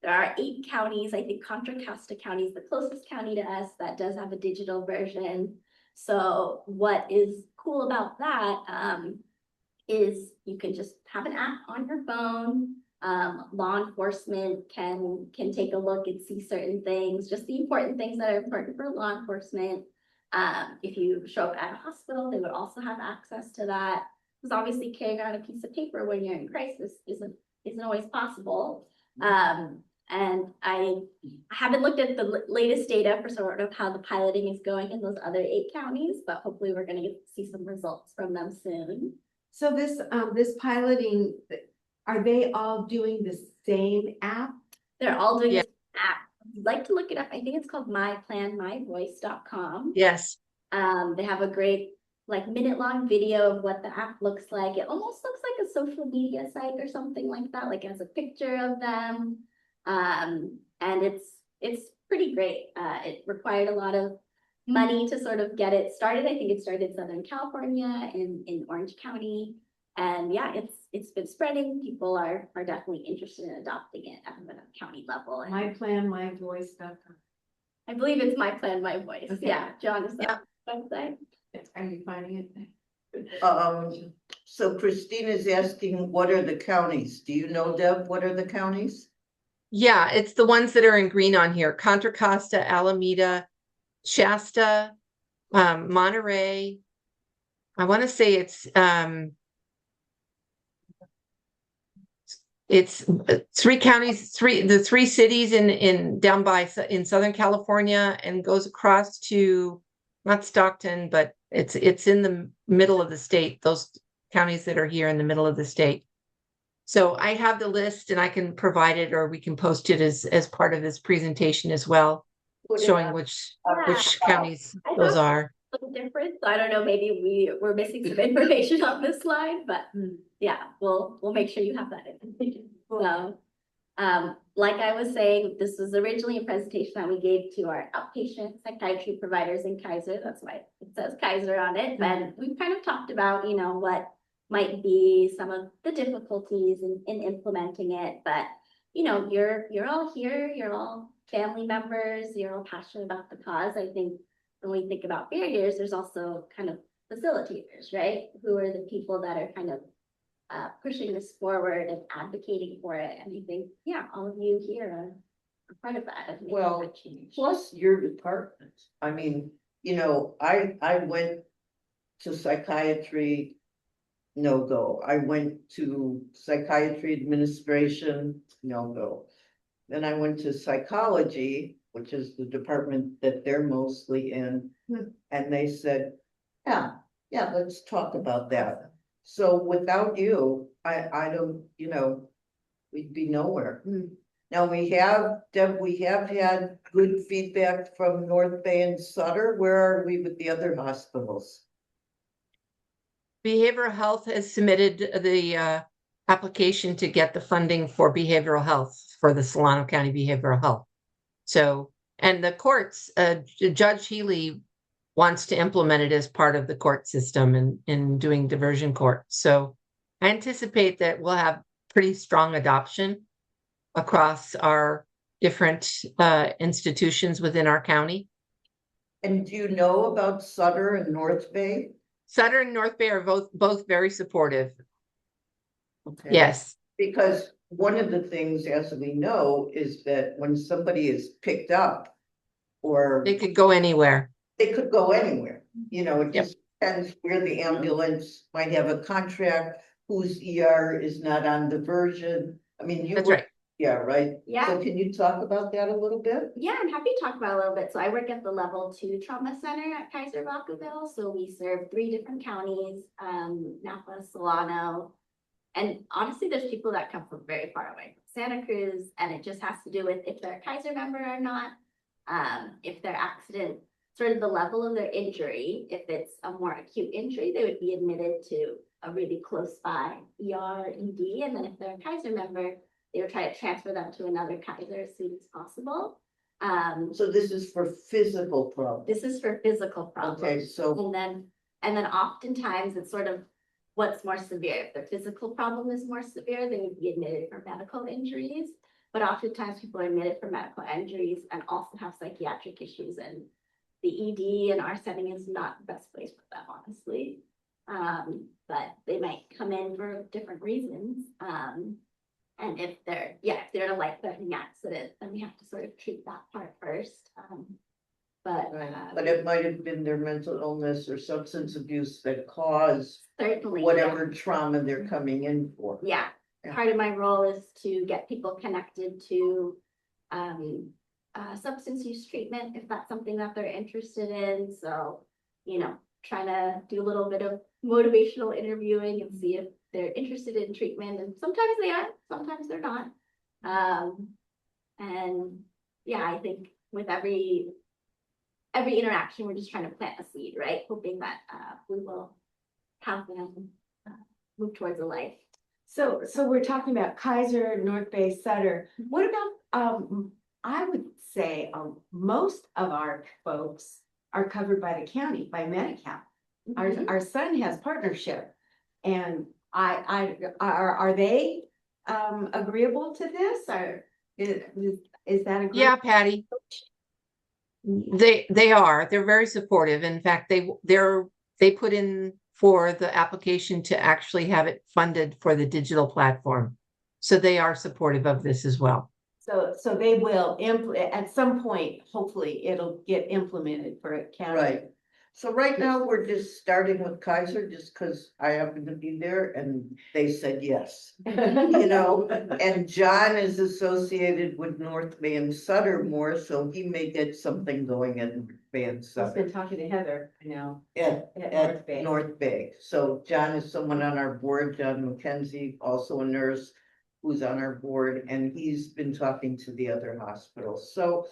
There are 8 counties. I think Contra Costa County is the closest county to us that does have a digital version. So what is cool about that is you can just have an app on your phone. Law enforcement can take a look and see certain things, just the important things that are important for law enforcement. If you show up at a hospital, they would also have access to that. Because obviously carrying around a piece of paper when you're in crisis isn't always possible. And I haven't looked at the latest data for sort of how the piloting is going in those other 8 counties, but hopefully we're going to see some results from them soon.
So this piloting, are they all doing the same app?
They're all doing this app. If you'd like to look it up, I think it's called myplanmyvoice.com.
Yes.
They have a great like minute-long video of what the app looks like. It almost looks like a social media site or something like that, like it has a picture of them. And it's pretty great. It required a lot of money to sort of get it started. I think it started in Southern California in Orange County. And yeah, it's been spreading. People are definitely interested in adopting it at the county level. And
myplanmyvoice.com.
I believe it's My Plan, My Voice.
Okay.
Yeah, John, is that website?
Are you finding it?
So Christine is asking, what are the counties? Do you know, Deb, what are the counties?
Yeah, it's the ones that are in green on here: Contra Costa, Alameda, Shasta, Monterey. I want to say it's 3 counties, the 3 cities in down by in Southern California, and goes across to not Stockton, but it's in the middle of the state. Those counties that are here in the middle of the state. So I have the list, and I can provide it, or we can post it as part of this presentation as well, showing which counties those are.
Different. So I don't know, maybe we're missing some information on this slide, but yeah, we'll make sure you have that information. So like I was saying, this was originally a presentation that we gave to our outpatient psychiatry providers in Kaiser. That's why it says Kaiser on it. And we've kind of talked about, you know, what might be some of the difficulties in implementing it. But, you know, you're all here, you're all family members, you're all passionate about the cause. I think when we think about barriers, there's also kind of facilitators, right? Who are the people that are kind of pushing this forward and advocating for it. And I think, yeah, all of you here are part of that.
Well, plus your department. I mean, you know, I went to psychiatry, no go. I went to psychiatry administration, no go. Then I went to psychology, which is the department that they're mostly in. And they said, yeah, let's talk about that. So without you, I don't, you know, we'd be nowhere. Now we have, Deb, we have had good feedback from North Bay and Sutter. Where are we with the other hospitals?
Behavioral Health has submitted the application to get the funding for behavioral health for the Solano County Behavioral Health. So, and the courts, Judge Healy wants to implement it as part of the court system and in doing diversion court. So I anticipate that we'll have pretty strong adoption across our different institutions within our county.
And do you know about Sutter and North Bay?
Sutter and North Bay are both very supportive.
Okay.
Yes,
Because one of the things, as we know, is that when somebody is picked up or
they could go anywhere.
they could go anywhere, it
Yep.
just depends where the ambulance might have a contract, whose ER is not on diversion. I mean,
That's right.
Yeah, right?
Yeah.
So can you talk about that a little bit?
Yeah, I'm happy to talk about it a little bit. So I work at the level 2 trauma center at Kaiser Vacaville. So we serve 3 different counties, Napa, Solano. And honestly, there's people that come from very far away, Santa Cruz, and it just has to do with if they're a Kaiser member or not. If their accident, sort of the level of their injury, if it's a more acute injury, they would be admitted to a really close by ER, ED. And then if they're a Kaiser member, they would try to transfer them to another Kaiser as soon as possible.
So this is for physical problems.
This is for physical problems.
Okay, so
And then oftentimes it's sort of what's more severe. If their physical problem is more severe, they would be admitted for medical injuries. But oftentimes people are admitted for medical injuries and also have psychiatric issues. And the ED in our setting is not the best place for them, honestly. But they might come in for different reasons. And if they're in a life-threatening accident, then we have to sort of treat that part first.
But it might have been their mental illness or substance abuse that caused
Certainly.
whatever trauma they're coming in for.
Yeah,
Yeah.
part of my role is to get people connected to substance use treatment, if that's something that they're interested in. So, trying to do a little bit of motivational interviewing and see if they're interested in treatment. And sometimes they are, sometimes they're not. And yeah, I think with every interaction, we're just trying to plant a seed, right? Hoping that we will have them move towards a life.
So we're talking about Kaiser, North Bay, Sutter. What about, I would say, most of our folks are covered by the county, by Medi-Cal. Our son has partnership, and are they agreeable to this, or is that agreeable?
Yeah, Patty. They are. They're very supportive. In fact, they put in for the application to actually have it funded for the digital platform. So they are supportive of this as well.
So they will at some point, hopefully it'll get implemented for a county.
Right. So right now, we're just starting with Kaiser just because I happen to be there and they said yes. And John is associated with North Bay and Sutter more, so he may get something going in Bay and
I've
Sutter.
been talking to Heather,
At
North Bay.
North Bay. So John is someone on our board, John McKenzie, also a nurse who's on our board, and he's been talking to the other hospitals. So,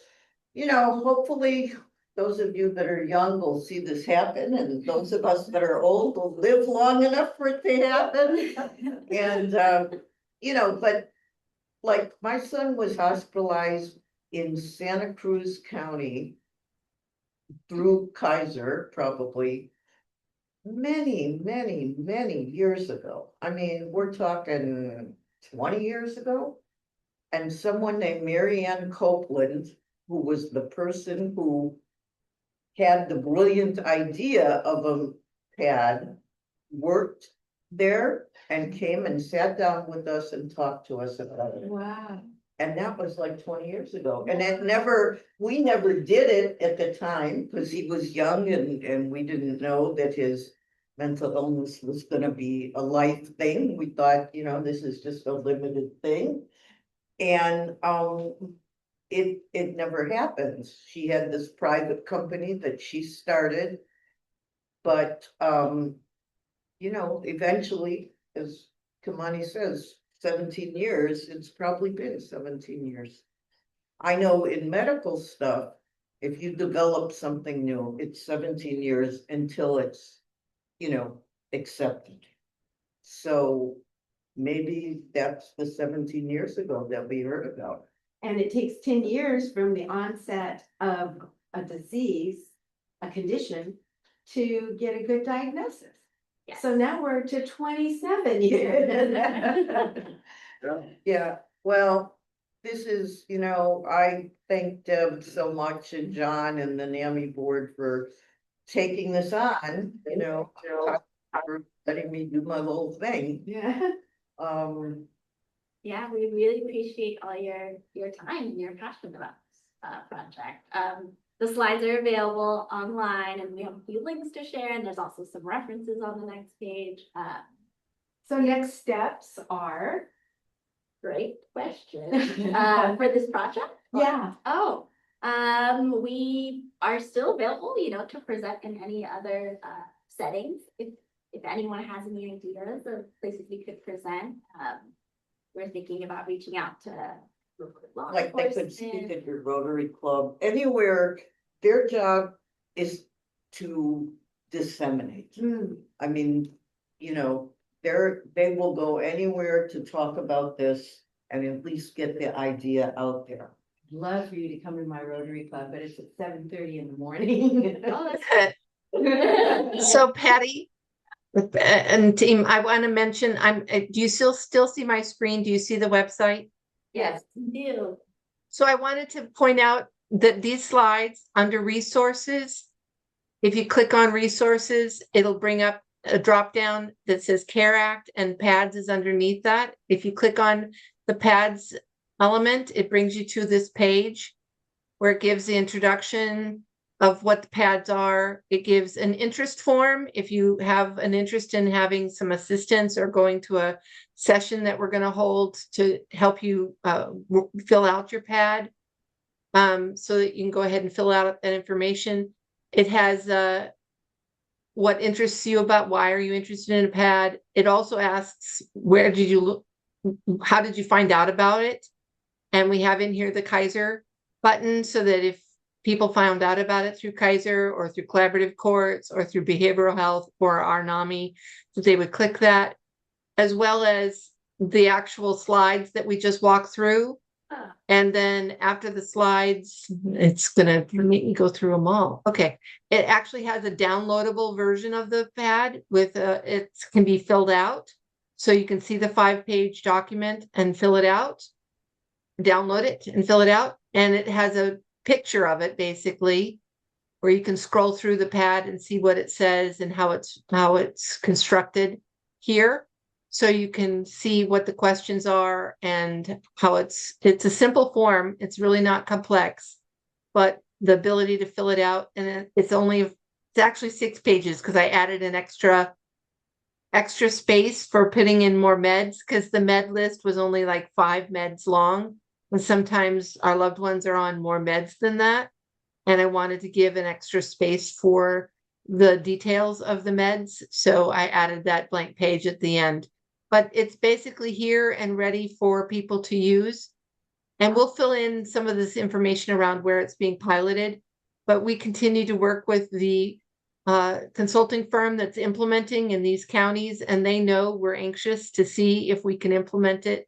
hopefully those of you that are young will see this happen, and those of us that are old will live long enough for it to happen. And, but like my son was hospitalized in Santa Cruz County through Kaiser, probably many, many, many years ago. I mean, we're talking 20 years ago. And someone named Mary Ann Copeland, who was the person who had the brilliant idea of a pad, worked there and came and sat down with us and talked to us about it.
Wow.
And that was like 20 years ago. And we never did it at the time because he was young and we didn't know that his mental illness was going to be a life thing. We thought, this is just a limited thing. And it never happens. She had this private company that she started. But eventually, as Kamani says, 17 years, it's probably been 17 years. I know in medical stuff, if you develop something new, it's 17 years until it's, accepted. So maybe that's the 17 years ago that we heard about.
And it takes 10 years from the onset of a disease a condition to get a good diagnosis.
Yes.
So now we're to 27 years.
Yeah, well, this is, I thank Deb so much and John and the NAMI board for taking this on, for letting me do my little thing.
Yeah.
Yeah, we really appreciate all your time and your passion about this project. The slides are available online and we have a few links to share, and there's also some references on the next page.
So next steps are,
Great question. For this project?
yeah.
Oh, we are still available, to present in any other settings. If anyone has any ideas of places we could present, we're thinking about reaching out to law
Like they could speak
enforcement.
at your Rotary Club, anywhere. Their job is to disseminate.
Mm.
I mean, they will go anywhere to talk about this and at least get the idea out there.
Love for you to come to my Rotary Club, but it's at 7:30 in the morning.
Oh, that's
So Patty and team, I want to mention, do you still see my screen? Do you see the website?
yes, do.
So I wanted to point out that these slides under resources, if you click on resources, it'll bring up a drop down that says CARE Act, and PADS is underneath that. If you click on the PADS element, it brings you to this page where it gives the introduction of what the PADS are. It gives an interest form if you have an interest in having some assistance or going to a session that we're going to hold to help you fill out your PAD, so that you can go ahead and fill out that information. It has what interests you about why are you interested in a PAD. It also asks where did you look, how did you find out about it? And we have in here the Kaiser button so that if people found out about it through Kaiser or through collaborative courts or through behavioral health or our NAMI, that they would click that, as well as the actual slides that we just walked through. And then after the slides, it's gonna make me go through them all. Okay, it actually has a downloadable version of the PAD with it can be filled out. So you can see the 5-page document and fill it out, download it and fill it out. And it has a picture of it basically, where you can scroll through the PAD and see what it says and how it's constructed here. So you can see what the questions are and how it's a simple form. It's really not complex, but the ability to fill it out, and it's actually 6 pages because I added an extra space for putting in more meds because the med list was only like 5 meds long. And sometimes our loved ones are on more meds than that. And I wanted to give an extra space for the details of the meds. So I added that blank page at the end. But it's basically here and ready for people to use. And we'll fill in some of this information around where it's being piloted. But we continue to work with the consulting firm that's implementing in these counties, and they know we're anxious to see if we can implement it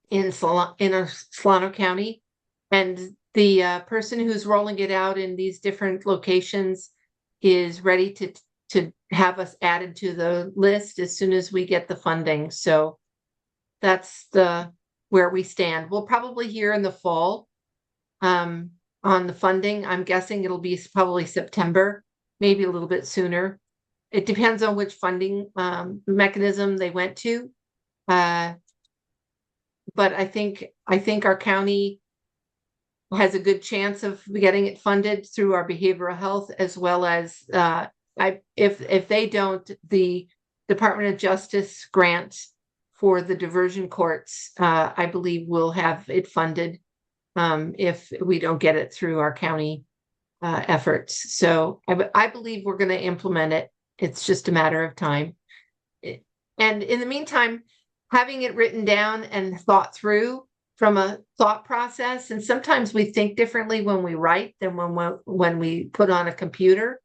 in Solano County. And the person who's rolling it out in these different locations is ready to have us added to the list as soon as we get the funding. So that's where we stand. We'll probably hear in the fall on the funding. I'm guessing it'll be probably September, maybe a little bit sooner. It depends on which funding mechanism they went to. But I think our county has a good chance of getting it funded through our behavioral health, as well as if they don't, the Department of Justice grant for the diversion courts, I believe we'll have it funded if we don't get it through our county efforts. So I believe we're going to implement it. It's just a matter of time. And in the meantime, having it written down and thought through from a thought process, and sometimes we think differently when we write than when we put on a computer.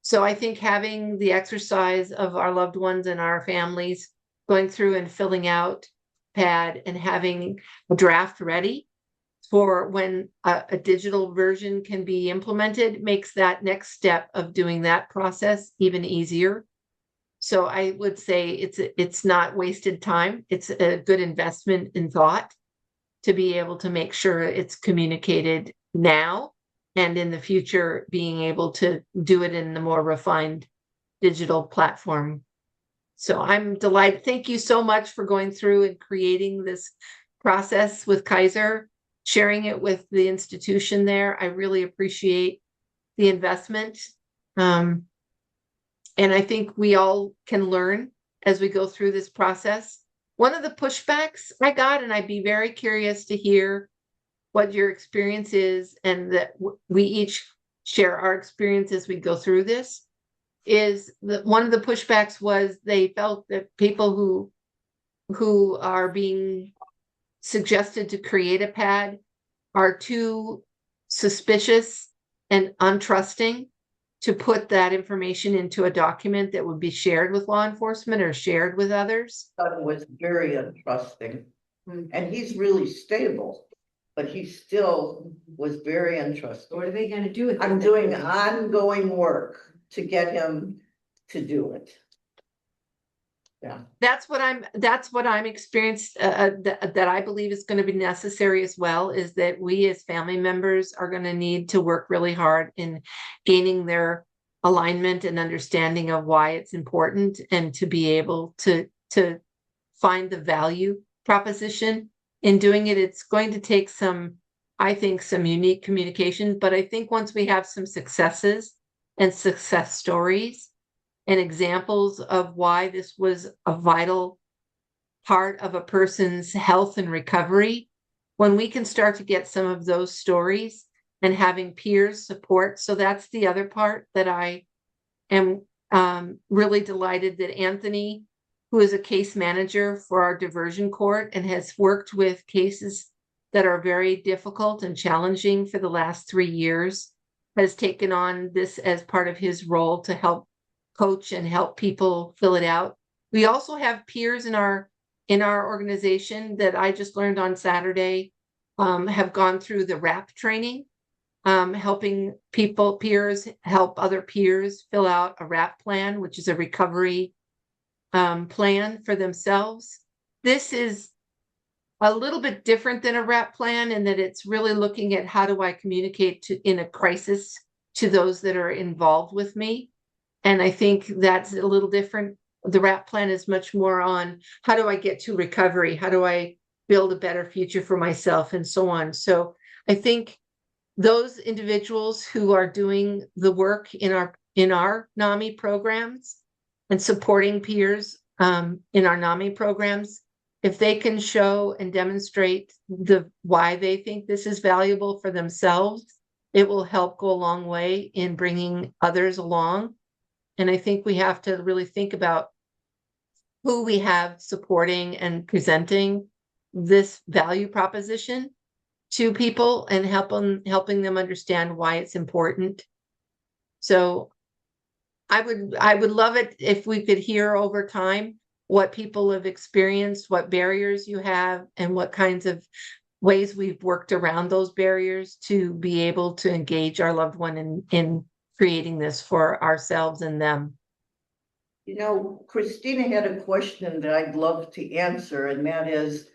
So I think having the exercise of our loved ones and our families going through and filling out PAD and having a draft ready for when a digital version can be implemented, makes that next step of doing that process even easier. So I would say it's not wasted time. It's a good investment in thought to be able to make sure it's communicated now and in the future, being able to do it in the more refined digital platform. So I'm delighted. Thank you so much for going through and creating this process with Kaiser, sharing it with the institution there. I really appreciate the investment. And I think we all can learn as we go through this process. One of the pushbacks I got, and I'd be very curious to hear what your experience is, and that we each share our experience as we go through this, is that one of the pushbacks was they felt that people who are being suggested to create a PAD are too suspicious and untrusting to put that information into a document that would be shared with law enforcement or shared with others.
Son was very untrusting, and he's really stable, but he still was very untrusting.
What are they gonna do with it?
I'm doing ongoing work to get him to do it. Yeah.
That's what I'm experienced, that I believe is going to be necessary as well, is that we as family members are going to need to work really hard in gaining their alignment and understanding of why it's important, and to be able to find the value proposition in doing it. It's going to take some, I think, some unique communication, but I think once we have some successes and success stories and examples of why this was a vital part of a person's health and recovery, when we can start to get some of those stories and having peers support. So that's the other part that I am really delighted that Anthony, who is a case manager for our diversion court and has worked with cases that are very difficult and challenging for the last 3 years, has taken on this as part of his role to help coach and help people fill it out. We also have peers in our organization that I just learned on Saturday have gone through the RAP training, helping peers help other peers fill out a RAP plan, which is a recovery plan for themselves. This is a little bit different than a RAP plan in that it's really looking at how do I communicate in a crisis to those that are involved with me. And I think that's a little different. The RAP plan is much more on how do I get to recovery? How do I build a better future for myself, and so on. So I think those individuals who are doing the work in our NAMI programs and supporting peers in our NAMI programs, if they can show and demonstrate why they think this is valuable for themselves, it will help go a long way in bringing others along. And I think we have to really think about who we have supporting and presenting this value proposition to people, and helping them understand why it's important. So I would love it if we could hear over time what people have experienced, what barriers you have, and what kinds of ways we've worked around those barriers to be able to engage our loved one in creating this for ourselves and them.
You know, Christina had a question that I'd love to answer, and that is,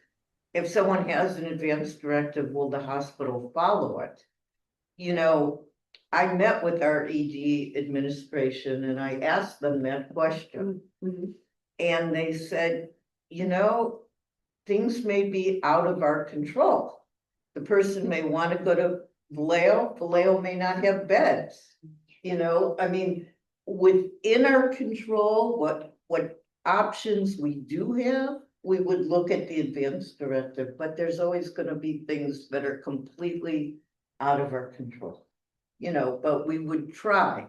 if someone has an advance directive, will the hospital follow it? You know, I met with our ED administration and I asked them that question. And they said, you know, things may be out of our control. The person may want to go to Vallejo may not have beds. You know, I mean, within our control, what options we do have, we would look at the advance directive, but there's always going to be things that are completely out of our control. You know, but we would try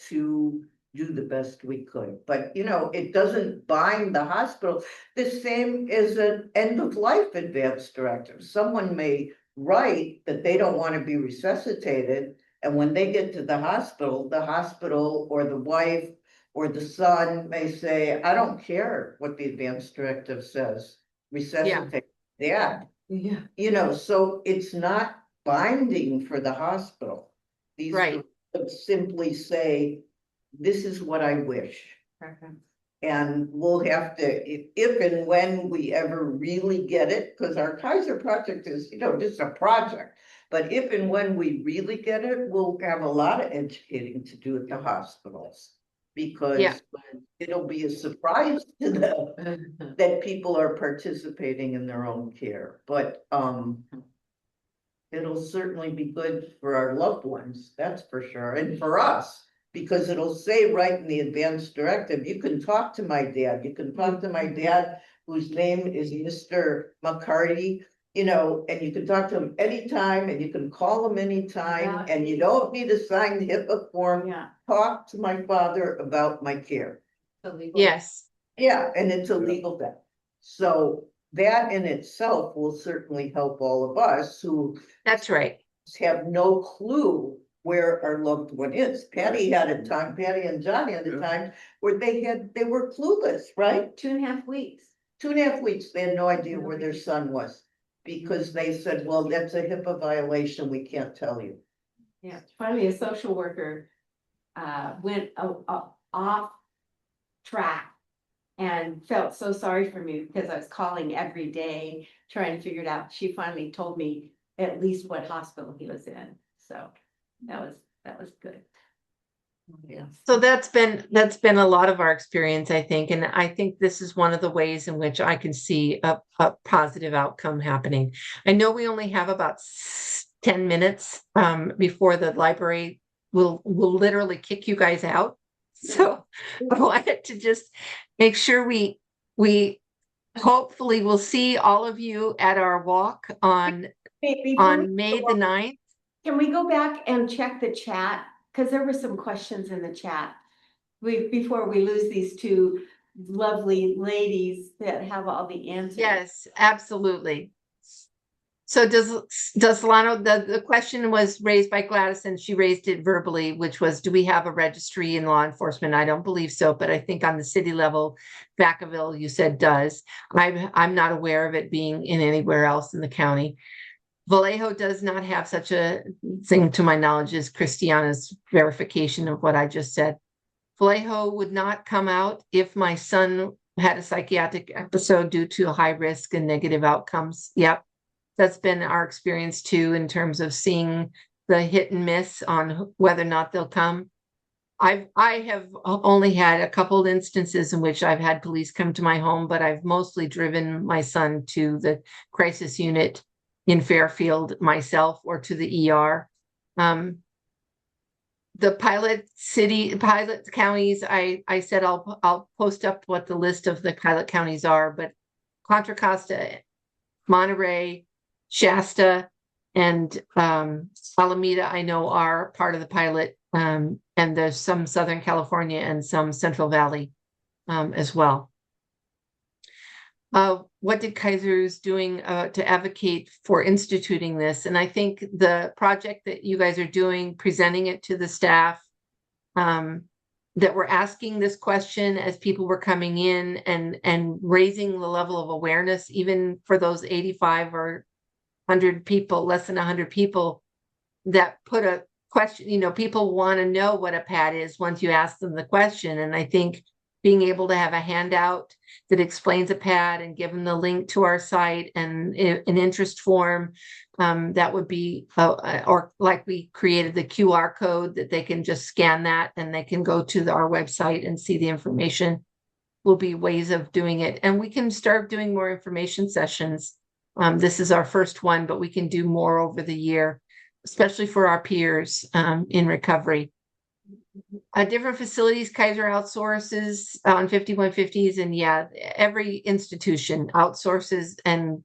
to do the best we could. But, you know, it doesn't bind the hospital. The same as an end of life advance directive. Someone may write that they don't want to be resuscitated. And when they get to the hospital or the wife or the son may say, I don't care what the advance directive says, resuscitate dad. Yeah, you know, so it's not binding for the hospital. These
Right.
simply say, this is what I wish. And we'll have to, if and when we ever really get it, because our Kaiser project is, you know, just a project. But if and when we really get it, we'll have a lot of educating to do at the hospitals. Because
Yeah.
it'll be a surprise to them that people are participating in their own care. But it'll certainly be good for our loved ones, that's for sure, and for us. Because it'll say right in the advance directive, you can talk to my dad, you can talk to my dad, whose name is Mr. McCarty, you know, and you can talk to him anytime, and you can call him anytime, and you don't need to sign the HIPAA form.
Yeah.
Talk to my father about my care.
Yes.
Yeah, and it's a legal debt. So that in itself will certainly help all of us who
That's right.
have no clue where our loved one is. Patty had a time, Patty and Johnny had a time where they were clueless, right?
2.5 weeks.
2.5 weeks, they had no idea where their son was. Because they said, well, that's a HIPAA violation, we can't tell you.
Yeah, finally, a social worker went off track and felt so sorry for me because I was calling every day trying to figure it out. She finally told me at least what hospital he was in. So that was good.
Yeah.
So that's been a lot of our experience, I think. And I think this is one of the ways in which I can see a positive outcome happening. I know we only have about 10 minutes before the library will literally kick you guys out. So I wanted to just make sure we hopefully will see all of you at our walk on May the 9th.
Can we go back and check the chat? Because there were some questions in the chat. Before we lose these two lovely ladies that have all the answers.
Yes, absolutely. So does Solano, the question was raised by Gladys and she raised it verbally, which was, do we have a registry in law enforcement? I don't believe so, but I think on the city level, Vacaville, you said does. I'm not aware of it being in anywhere else in the county. Vallejo does not have such a thing, to my knowledge, as Christiana's verification of what I just said. Vallejo would not come out if my son had a psychiatric episode due to high risk and negative outcomes. Yep. That's been our experience too, in terms of seeing the hit and miss on whether or not they'll come. I have only had a couple instances in which I've had police come to my home, but I've mostly driven my son to the crisis unit in Fairfield myself or to the ER. The pilot counties, I said I'll post up what the list of the pilot counties are, but Contra Costa, Monterey, Shasta, and Alameda, I know are part of the pilot, and there's some Southern California and some Central Valley as well. What did Kaiser's doing to advocate for instituting this? And I think the project that you guys are doing, presenting it to the staff, that we're asking this question as people were coming in and raising the level of awareness, even for those 85 or 100 people, less than 100 people that put a question, you know, people want to know what a PAD is once you ask them the question. And I think being able to have a handout that explains a PAD and give them the link to our site and an interest form, that would be, or like we created the QR code that they can just scan that and they can go to our website and see the information, will be ways of doing it. And we can start doing more information sessions. This is our first one, but we can do more over the year, especially for our peers in recovery. Different facilities, Kaiser outsources on 5150s, and yeah, every institution outsources, and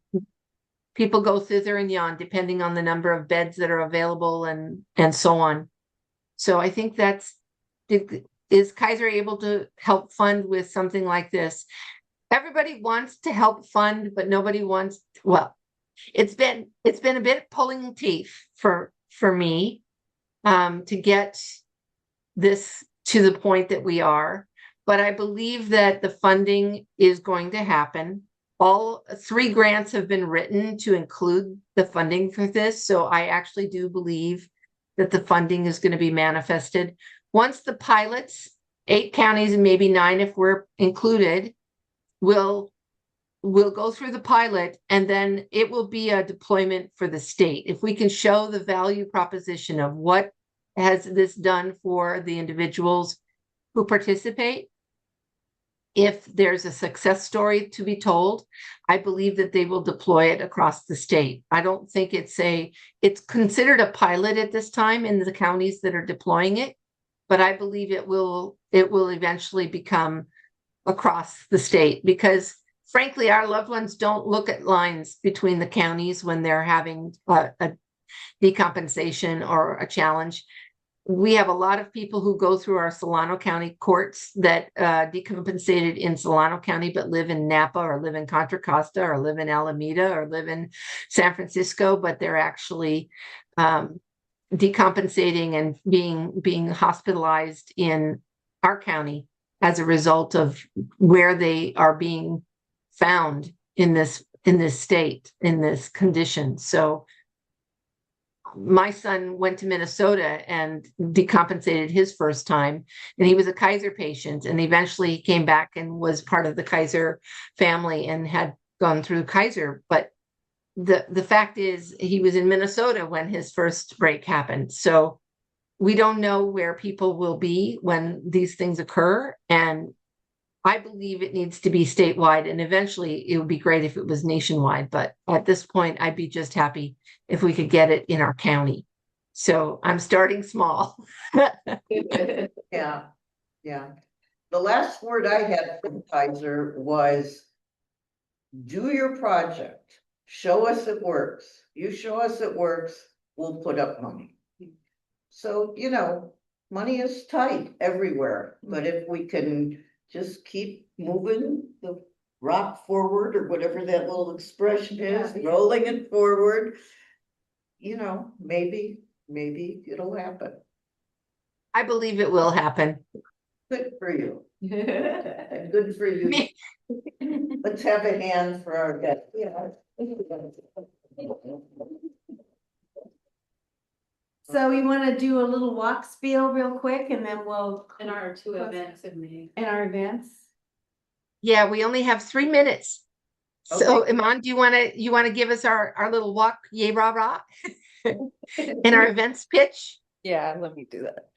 people go thither and yon depending on the number of beds that are available and so on. So I think is Kaiser able to help fund with something like this? Everybody wants to help fund, but nobody wants, well, it's been a bit pulling teeth for me to get this to the point that we are, but I believe that the funding is going to happen. all 3 grants have been written to include the funding for this. So I actually do believe that the funding is going to be manifested. Once the pilots, 8 counties and maybe 9 if we're included, will go through the pilot, and then it will be a deployment for the state. If we can show the value proposition of what has this done for the individuals who participate, if there's a success story to be told, I believe that they will deploy it across the state. I don't think it's considered a pilot at this time in the counties that are deploying it, but I believe it will eventually become across the state, because frankly, our loved ones don't look at lines between the counties when they're having a decompensation or a challenge. We have a lot of people who go through our Solano County courts that decompensated in Solano County, but live in Napa or live in Contra Costa or live in Alameda or live in San Francisco, but they're actually decompensating and being hospitalized in our county as a result of where they are being found in this state, in this condition. So my son went to Minnesota and decompensated his first time, and he was a Kaiser patient, and eventually he came back and was part of the Kaiser family and had gone through Kaiser. But the fact is, he was in Minnesota when his first break happened. So we don't know where people will be when these things occur. And I believe it needs to be statewide, and eventually it would be great if it was nationwide. But at this point, I'd be just happy if we could get it in our county. So I'm starting small.
Yeah, yeah. The last word I had from Kaiser was, do your project. Show us it works. You show us it works, we'll put up money. So, money is tight everywhere, but if we can just keep moving the rock forward, or whatever that little expression is, rolling it forward, maybe it'll happen.
I believe it will happen.
Good for you. Good for you. Let's have a hand for our guest.
So we want to do a little walk spiel real quick, and then we'll.
In our 2 events in May.
In our events.
Yeah, we only have 3 minutes. So Iman, do you want to give us our little walk, yay, rah, rah, in our events pitch?
Yeah, let me do that.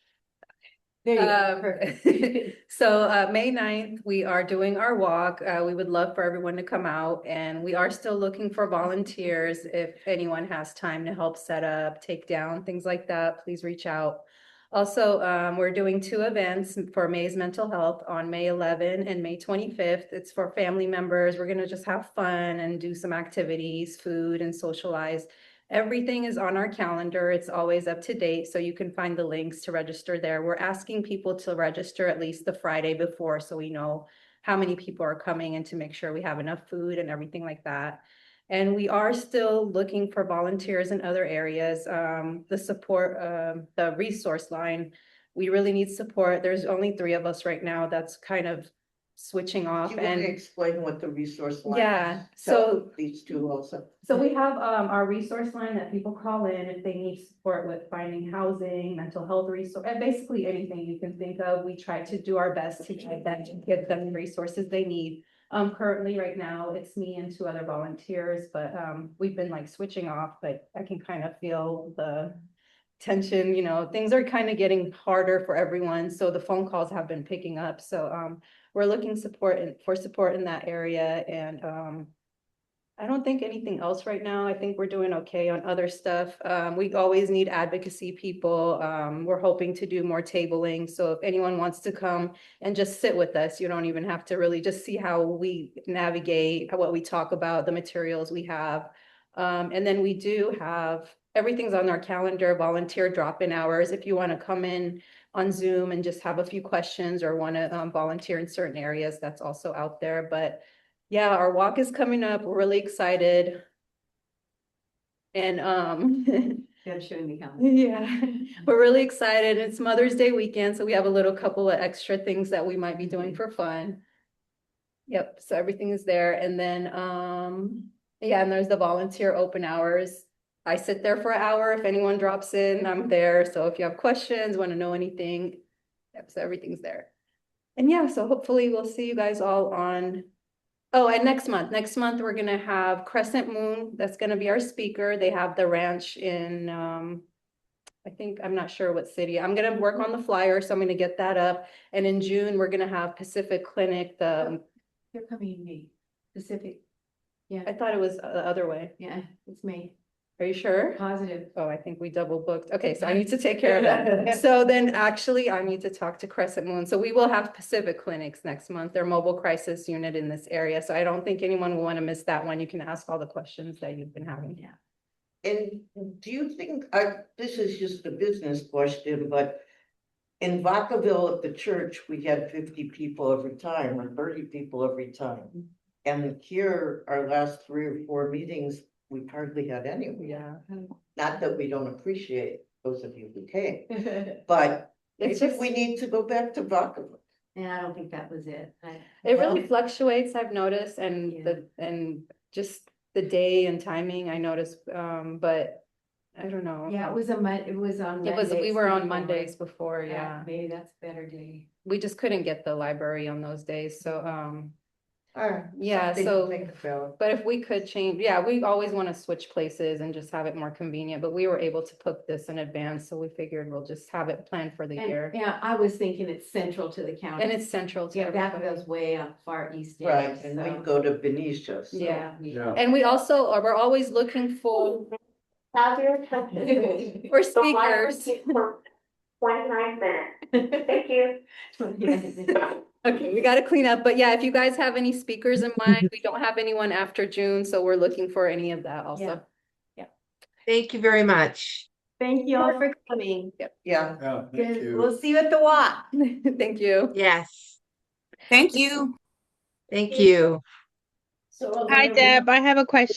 There you go.
Perfect. So May 9th, we are doing our walk. We would love for everyone to come out, and we are still looking for volunteers. If anyone has time to help set up, take down, things like that, please reach out. Also, we're doing 2 events for May's mental health on May 11 and May 25th. It's for family members. We're gonna just have fun and do some activities, food, and socialize. Everything is on our calendar. It's always up to date, so you can find the links to register there. We're asking people to register at least the Friday before, so we know how many people are coming and to make sure we have enough food and everything like that. And we are still looking for volunteers in other areas. The support, the resource line, we really need support. There's only 3 of us right now. That's kind of switching off.
Do you want to explain what the resource line is?
Yeah,
Tell these 2 also.
So we have our resource line that people call in if they need support with finding housing, mental health resource, and basically anything you can think of. We try to do our best to get them the resources they need. Currently right now, it's me and 2 other volunteers, but we've been like switching off, but I can kind of feel the tension, things are kind of getting harder for everyone. So the phone calls have been picking up. So we're looking for support in that area. And I don't think anything else right now. I think we're doing okay on other stuff. We always need advocacy people. We're hoping to do more tabling. So if anyone wants to come and just sit with us, you don't even have to really just see how we navigate, what we talk about, the materials we have. And then we do have, everything's on our calendar, volunteer drop-in hours. If you want to come in on Zoom and just have a few questions or want to volunteer in certain areas, that's also out there. But yeah, our walk is coming up. We're really excited. And
showing me how.
yeah, we're really excited. It's Mother's Day weekend, so we have a little couple of extra things that we might be doing for fun. Yep, so everything is there. And then, yeah, and there's the volunteer open hours. I sit there for an hour. If anyone drops in, I'm there. So if you have questions, want to know anything, yep, so everything's there. And yeah, so hopefully we'll see you guys all on, oh, and next month we're gonna have Crescent Moon. That's gonna be our speaker. They have the ranch in, I think, I'm not sure what city. I'm gonna work on the flyer, so I'm gonna get that up. And in June, we're gonna have Pacific Clinic, the,
They're coming in May, Pacific.
I thought it was the other way.
Yeah, it's May,
Are you sure?
positive.
Oh, I think we double booked. Okay, so I need to take care of that. So then actually I need to talk to Crescent Moon. So we will have Pacific Clinics next month. Their mobile crisis unit in this area. So I don't think anyone will want to miss that one. You can ask all the questions that you've been having.
Yeah.
And do you think, this is just a business question, but in Vacaville at the church, we had 50 people every time or 30 people every time. And here, our last 3 or 4 meetings, we hardly had any.
Yeah.
Not that we don't appreciate those of you who came, but
It's
maybe
just,
we need to go back to Vacaville.
And I don't think that was it.
it really fluctuates, I've noticed, and
Yeah.
and just the day and timing, I noticed, but I don't know.
Yeah, it was on
It was, we
Mondays
were on
before.
Mondays before, yeah.
Maybe that's a better day.
We just couldn't get the library on those days, so,
Alright.
yeah,
something to
so,
think about.
but if we could change, yeah, we always want to switch places and just have it more convenient, but we were able to book this in advance, so we figured we'll just have it planned for the
And,
year.
yeah, I was thinking it's central to the county.
And it's central to
Yeah,
everybody.
Vacaville's way up far east. end,
Right, and we
so-
go to Benicia. so-
Yeah,
Yeah.
and we also, we're always looking for speakers.
29 minutes. Thank you.
Okay, we got to clean up, but yeah, if you guys have any speakers in mind, we don't have anyone after June, so we're looking for any of that also.
Thank you very much.
Thank you all for coming.
Yeah.
Yeah, thank you.
We'll see you at the walk.
Thank you.
Yes,
Thank you.
thank you.
So
Hi, Deb. I have a question.